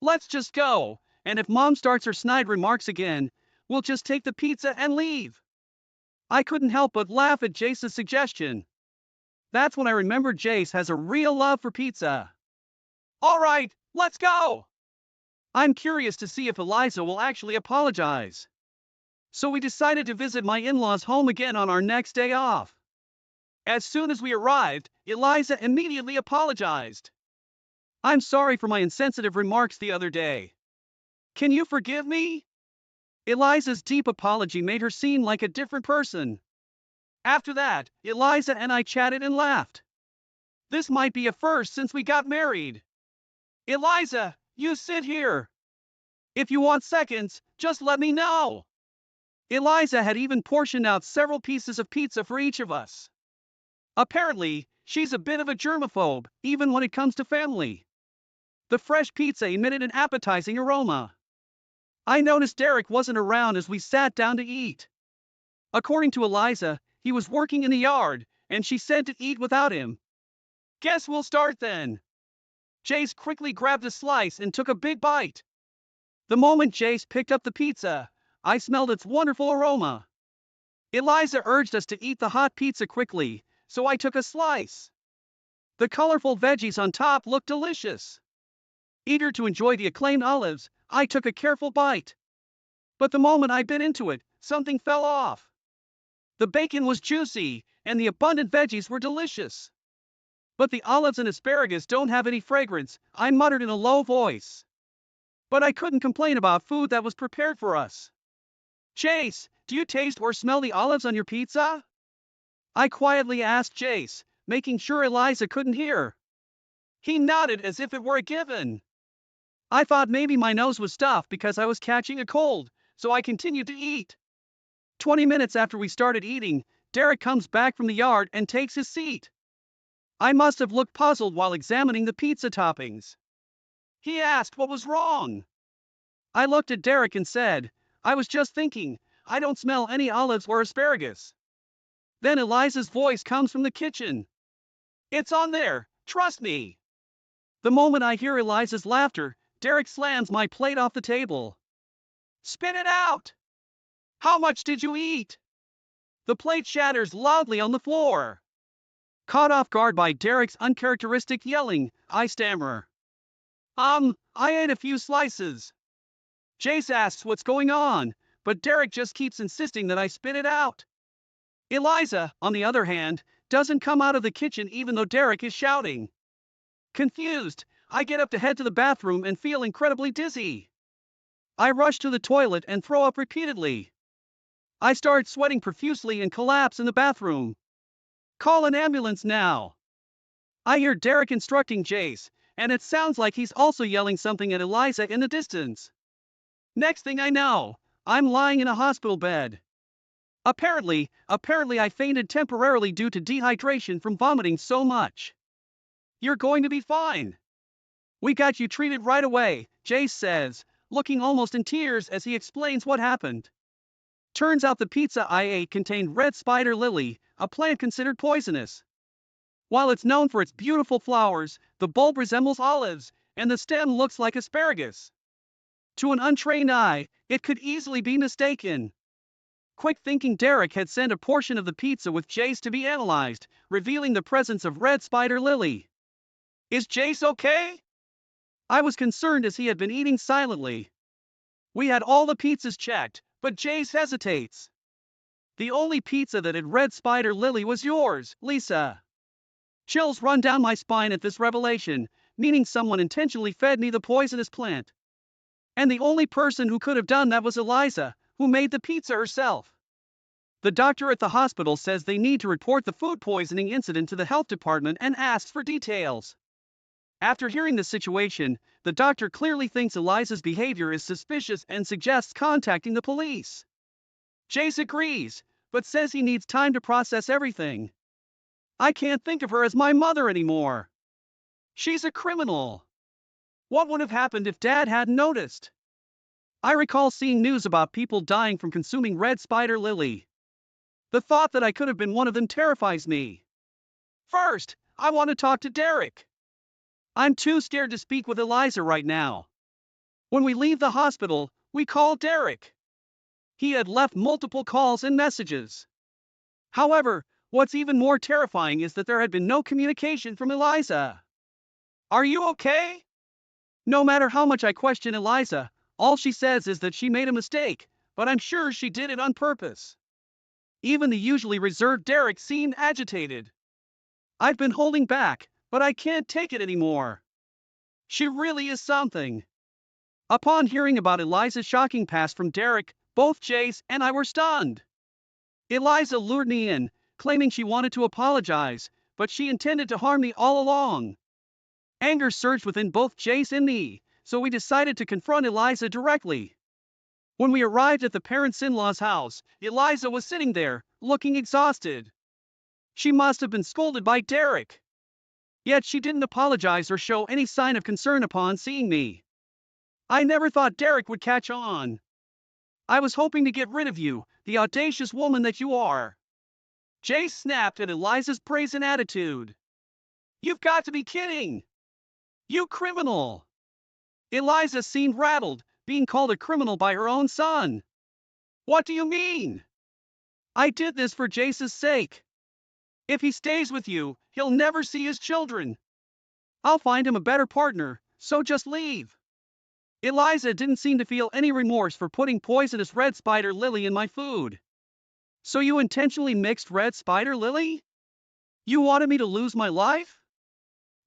Speaker 1: Let's just go, and if Mom starts her snide remarks again, we'll just take the pizza and leave. I couldn't help but laugh at Jace's suggestion. That's when I remembered Jace has a real love for pizza. All right, let's go! I'm curious to see if Eliza will actually apologize. So we decided to visit my in-laws' home again on our next day off. As soon as we arrived, Eliza immediately apologized. I'm sorry for my insensitive remarks the other day. Can you forgive me? Eliza's deep apology made her seem like a different person. After that, Eliza and I chatted and laughed. This might be a first since we got married. Eliza, you sit here. If you want seconds, just let me know. Eliza had even portioned out several pieces of pizza for each of us. Apparently, she's a bit of a germaphobe, even when it comes to family. The fresh pizza emitted an appetizing aroma. I noticed Derek wasn't around as we sat down to eat. According to Eliza, he was working in the yard, and she said to eat without him. Guess we'll start then. Jace quickly grabbed a slice and took a big bite. The moment Jace picked up the pizza, I smelled its wonderful aroma. Eliza urged us to eat the hot pizza quickly, so I took a slice. The colorful veggies on top looked delicious. Eager to enjoy the acclaimed olives, I took a careful bite. But the moment I bit into it, something fell off. The bacon was juicy, and the abundant veggies were delicious. But the olives and asparagus don't have any fragrance, I muttered in a low voice. But I couldn't complain about food that was prepared for us. Jace, do you taste or smell the olives on your pizza? I quietly asked Jace, making sure Eliza couldn't hear. He nodded as if it were a given. I thought maybe my nose was stuffed because I was catching a cold, so I continued to eat. 20 minutes after we started eating, Derek comes back from the yard and takes his seat. I must have looked puzzled while examining the pizza toppings. He asked what was wrong. I looked at Derek and said, I was just thinking, I don't smell any olives or asparagus. Then Eliza's voice comes from the kitchen. It's on there, trust me. The moment I hear Eliza's laughter, Derek slams my plate off the table. Spit it out! How much did you eat? The plate shatters loudly on the floor. Caught off guard by Derek's uncharacteristic yelling, I stammer. I ate a few slices. Jace asks what's going on, but Derek just keeps insisting that I spit it out. Eliza, on the other hand, doesn't come out of the kitchen even though Derek is shouting. Confused, I get up to head to the bathroom and feel incredibly dizzy. I rush to the toilet and throw up repeatedly. I start sweating profusely and collapse in the bathroom. Call an ambulance now. I hear Derek instructing Jace, and it sounds like he's also yelling something at Eliza in the distance. Next thing I know, I'm lying in a hospital bed. Apparently I fainted temporarily due to dehydration from vomiting so much. You're going to be fine. We got you treated right away, Jace says, looking almost in tears as he explains what happened. Turns out the pizza I ate contained red spider lily, a plant considered poisonous. While it's known for its beautiful flowers, the bulb resembles olives, and the stem looks like asparagus. To an untrained eye, it could easily be mistaken. Quick thinking Derek had sent a portion of the pizza with Jace to be analyzed, revealing the presence of red spider lily. Is Jace okay? I was concerned as he had been eating silently. We had all the pizzas checked, but Jace hesitates. The only pizza that had red spider lily was yours, Lisa. Chills run down my spine at this revelation, meaning someone intentionally fed me the poisonous plant. And the only person who could have done that was Eliza, who made the pizza herself. The doctor at the hospital says they need to report the food poisoning incident to the health department and asks for details. After hearing the situation, the doctor clearly thinks Eliza's behavior is suspicious and suggests contacting the police. Jace agrees, but says he needs time to process everything. I can't think of her as my mother anymore. She's a criminal. What would have happened if Dad hadn't noticed? I recall seeing news about people dying from consuming red spider lily. The thought that I could have been one of them terrifies me. First, I want to talk to Derek. I'm too scared to speak with Eliza right now. When we leave the hospital, we call Derek. He had left multiple calls and messages. However, what's even more terrifying is that there had been no communication from Eliza. Are you okay? No matter how much I question Eliza, all she says is that she made a mistake, but I'm sure she did it on purpose. Even the usually reserved Derek seemed agitated. I've been holding back, but I can't take it anymore. She really is something. Upon hearing about Eliza's shocking past from Derek, both Jace and I were stunned. Eliza lured me in, claiming she wanted to apologize, but she intended to harm me all along. Anger surged within both Jace and me, so we decided to confront Eliza directly. When we arrived at the parents-in-law's house, Eliza was sitting there, looking exhausted. She must have been scolded by Derek. Yet she didn't apologize or show any sign of concern upon seeing me. I never thought Derek would catch on. I was hoping to get rid of you, the audacious woman that you are. Jace snapped at Eliza's brazen attitude. You've got to be kidding! You criminal! Eliza seemed rattled, being called a criminal by her own son. What do you mean? I did this for Jace's sake. If he stays with you, he'll never see his children. I'll find him a better partner, so just leave. Eliza didn't seem to feel any remorse for putting poisonous red spider lily in my food. So you intentionally mixed red spider lily? You wanted me to lose my life?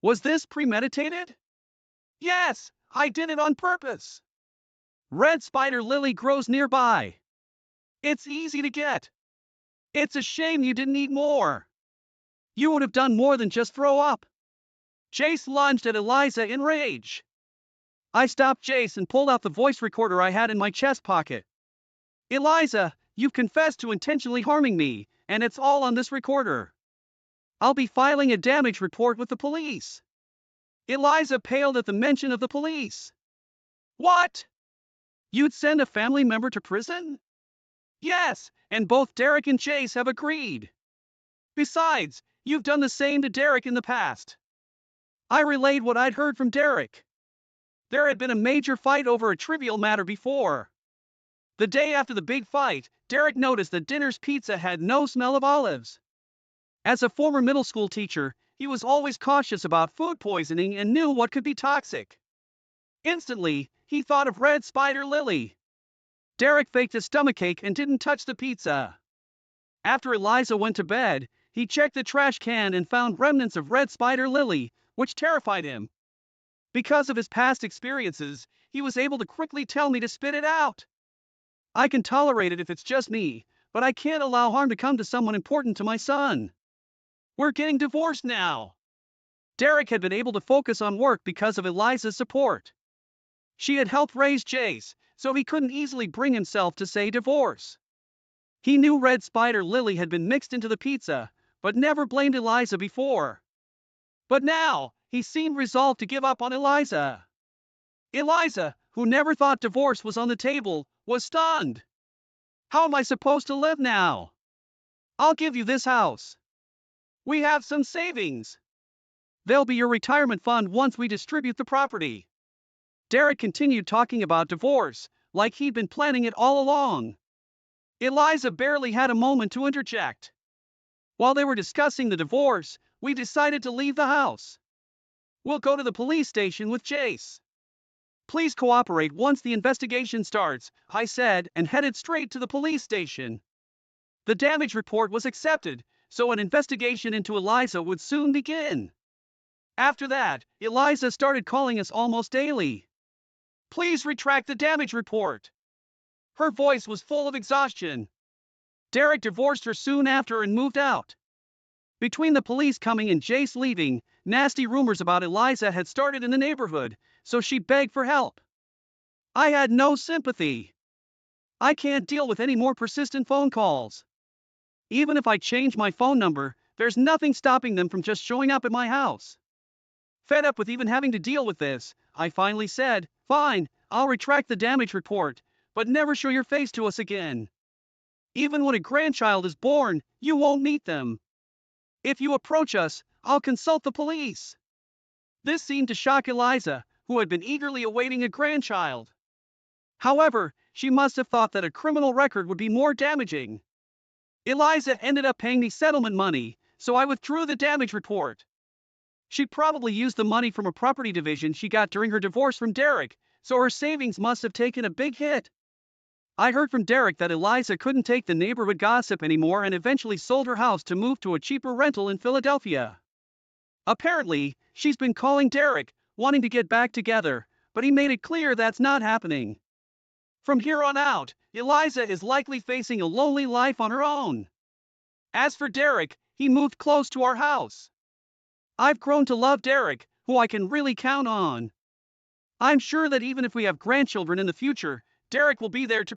Speaker 1: Was this premeditated? Yes, I did it on purpose. Red spider lily grows nearby. It's easy to get. It's a shame you didn't eat more. You would have done more than just throw up. Jace lunged at Eliza in rage. I stopped Jace and pulled out the voice recorder I had in my chest pocket. Eliza, you've confessed to intentionally harming me, and it's all on this recorder. I'll be filing a damage report with the police. Eliza paled at the mention of the police. What? You'd send a family member to prison? Yes, and both Derek and Jace have agreed. Besides, you've done the same to Derek in the past. I relayed what I'd heard from Derek. There had been a major fight over a trivial matter before. The day after the big fight, Derek noticed that dinner's pizza had no smell of olives. As a former middle school teacher, he was always cautious about food poisoning and knew what could be toxic. Instantly, he thought of red spider lily. Derek faked a stomachache and didn't touch the pizza. After Eliza went to bed, he checked the trash can and found remnants of red spider lily, which terrified him. Because of his past experiences, he was able to quickly tell me to spit it out. I can tolerate it if it's just me, but I can't allow harm to come to someone important to my son. We're getting divorced now. Derek had been able to focus on work because of Eliza's support. She had helped raise Jace, so he couldn't easily bring himself to say divorce. He knew red spider lily had been mixed into the pizza, but never blamed Eliza before. But now, he seemed resolved to give up on Eliza. Eliza, who never thought divorce was on the table, was stunned. How am I supposed to live now? I'll give you this house. We have some savings. They'll be your retirement fund once we distribute the property. Derek continued talking about divorce, like he'd been planning it all along. Eliza barely had a moment to interject. While they were discussing the divorce, we decided to leave the house. We'll go to the police station with Jace. Please cooperate once the investigation starts, I said, and headed straight to the police station. The damage report was accepted, so an investigation into Eliza would soon begin. After that, Eliza started calling us almost daily. Please retract the damage report. Her voice was full of exhaustion. Derek divorced her soon after and moved out. Between the police coming and Jace leaving, nasty rumors about Eliza had started in the neighborhood, so she begged for help. I had no sympathy. I can't deal with any more persistent phone calls. Even if I change my phone number, there's nothing stopping them from just showing up at my house. Fed up with even having to deal with this, I finally said, "Fine, I'll retract the damage report, but never show your face to us again. Even when a grandchild is born, you won't meet them. If you approach us, I'll consult the police." This seemed to shock Eliza, who had been eagerly awaiting a grandchild. However, she must have thought that a criminal record would be more damaging. Eliza ended up paying me settlement money, so I withdrew the damage report. She probably used the money from a property division she got during her divorce from Derek, so her savings must have taken a big hit. I heard from Derek that Eliza couldn't take the neighborhood gossip anymore and eventually sold her house to move to a cheaper rental in Philadelphia. Apparently, she's been calling Derek, wanting to get back together, but he made it clear that's not happening. From here on out, Eliza is likely facing a lonely life on her own. As for Derek, he moved close to our house. I've grown to love Derek, who I can really count on. I'm sure that even if we have grandchildren in the future, Derek will be there to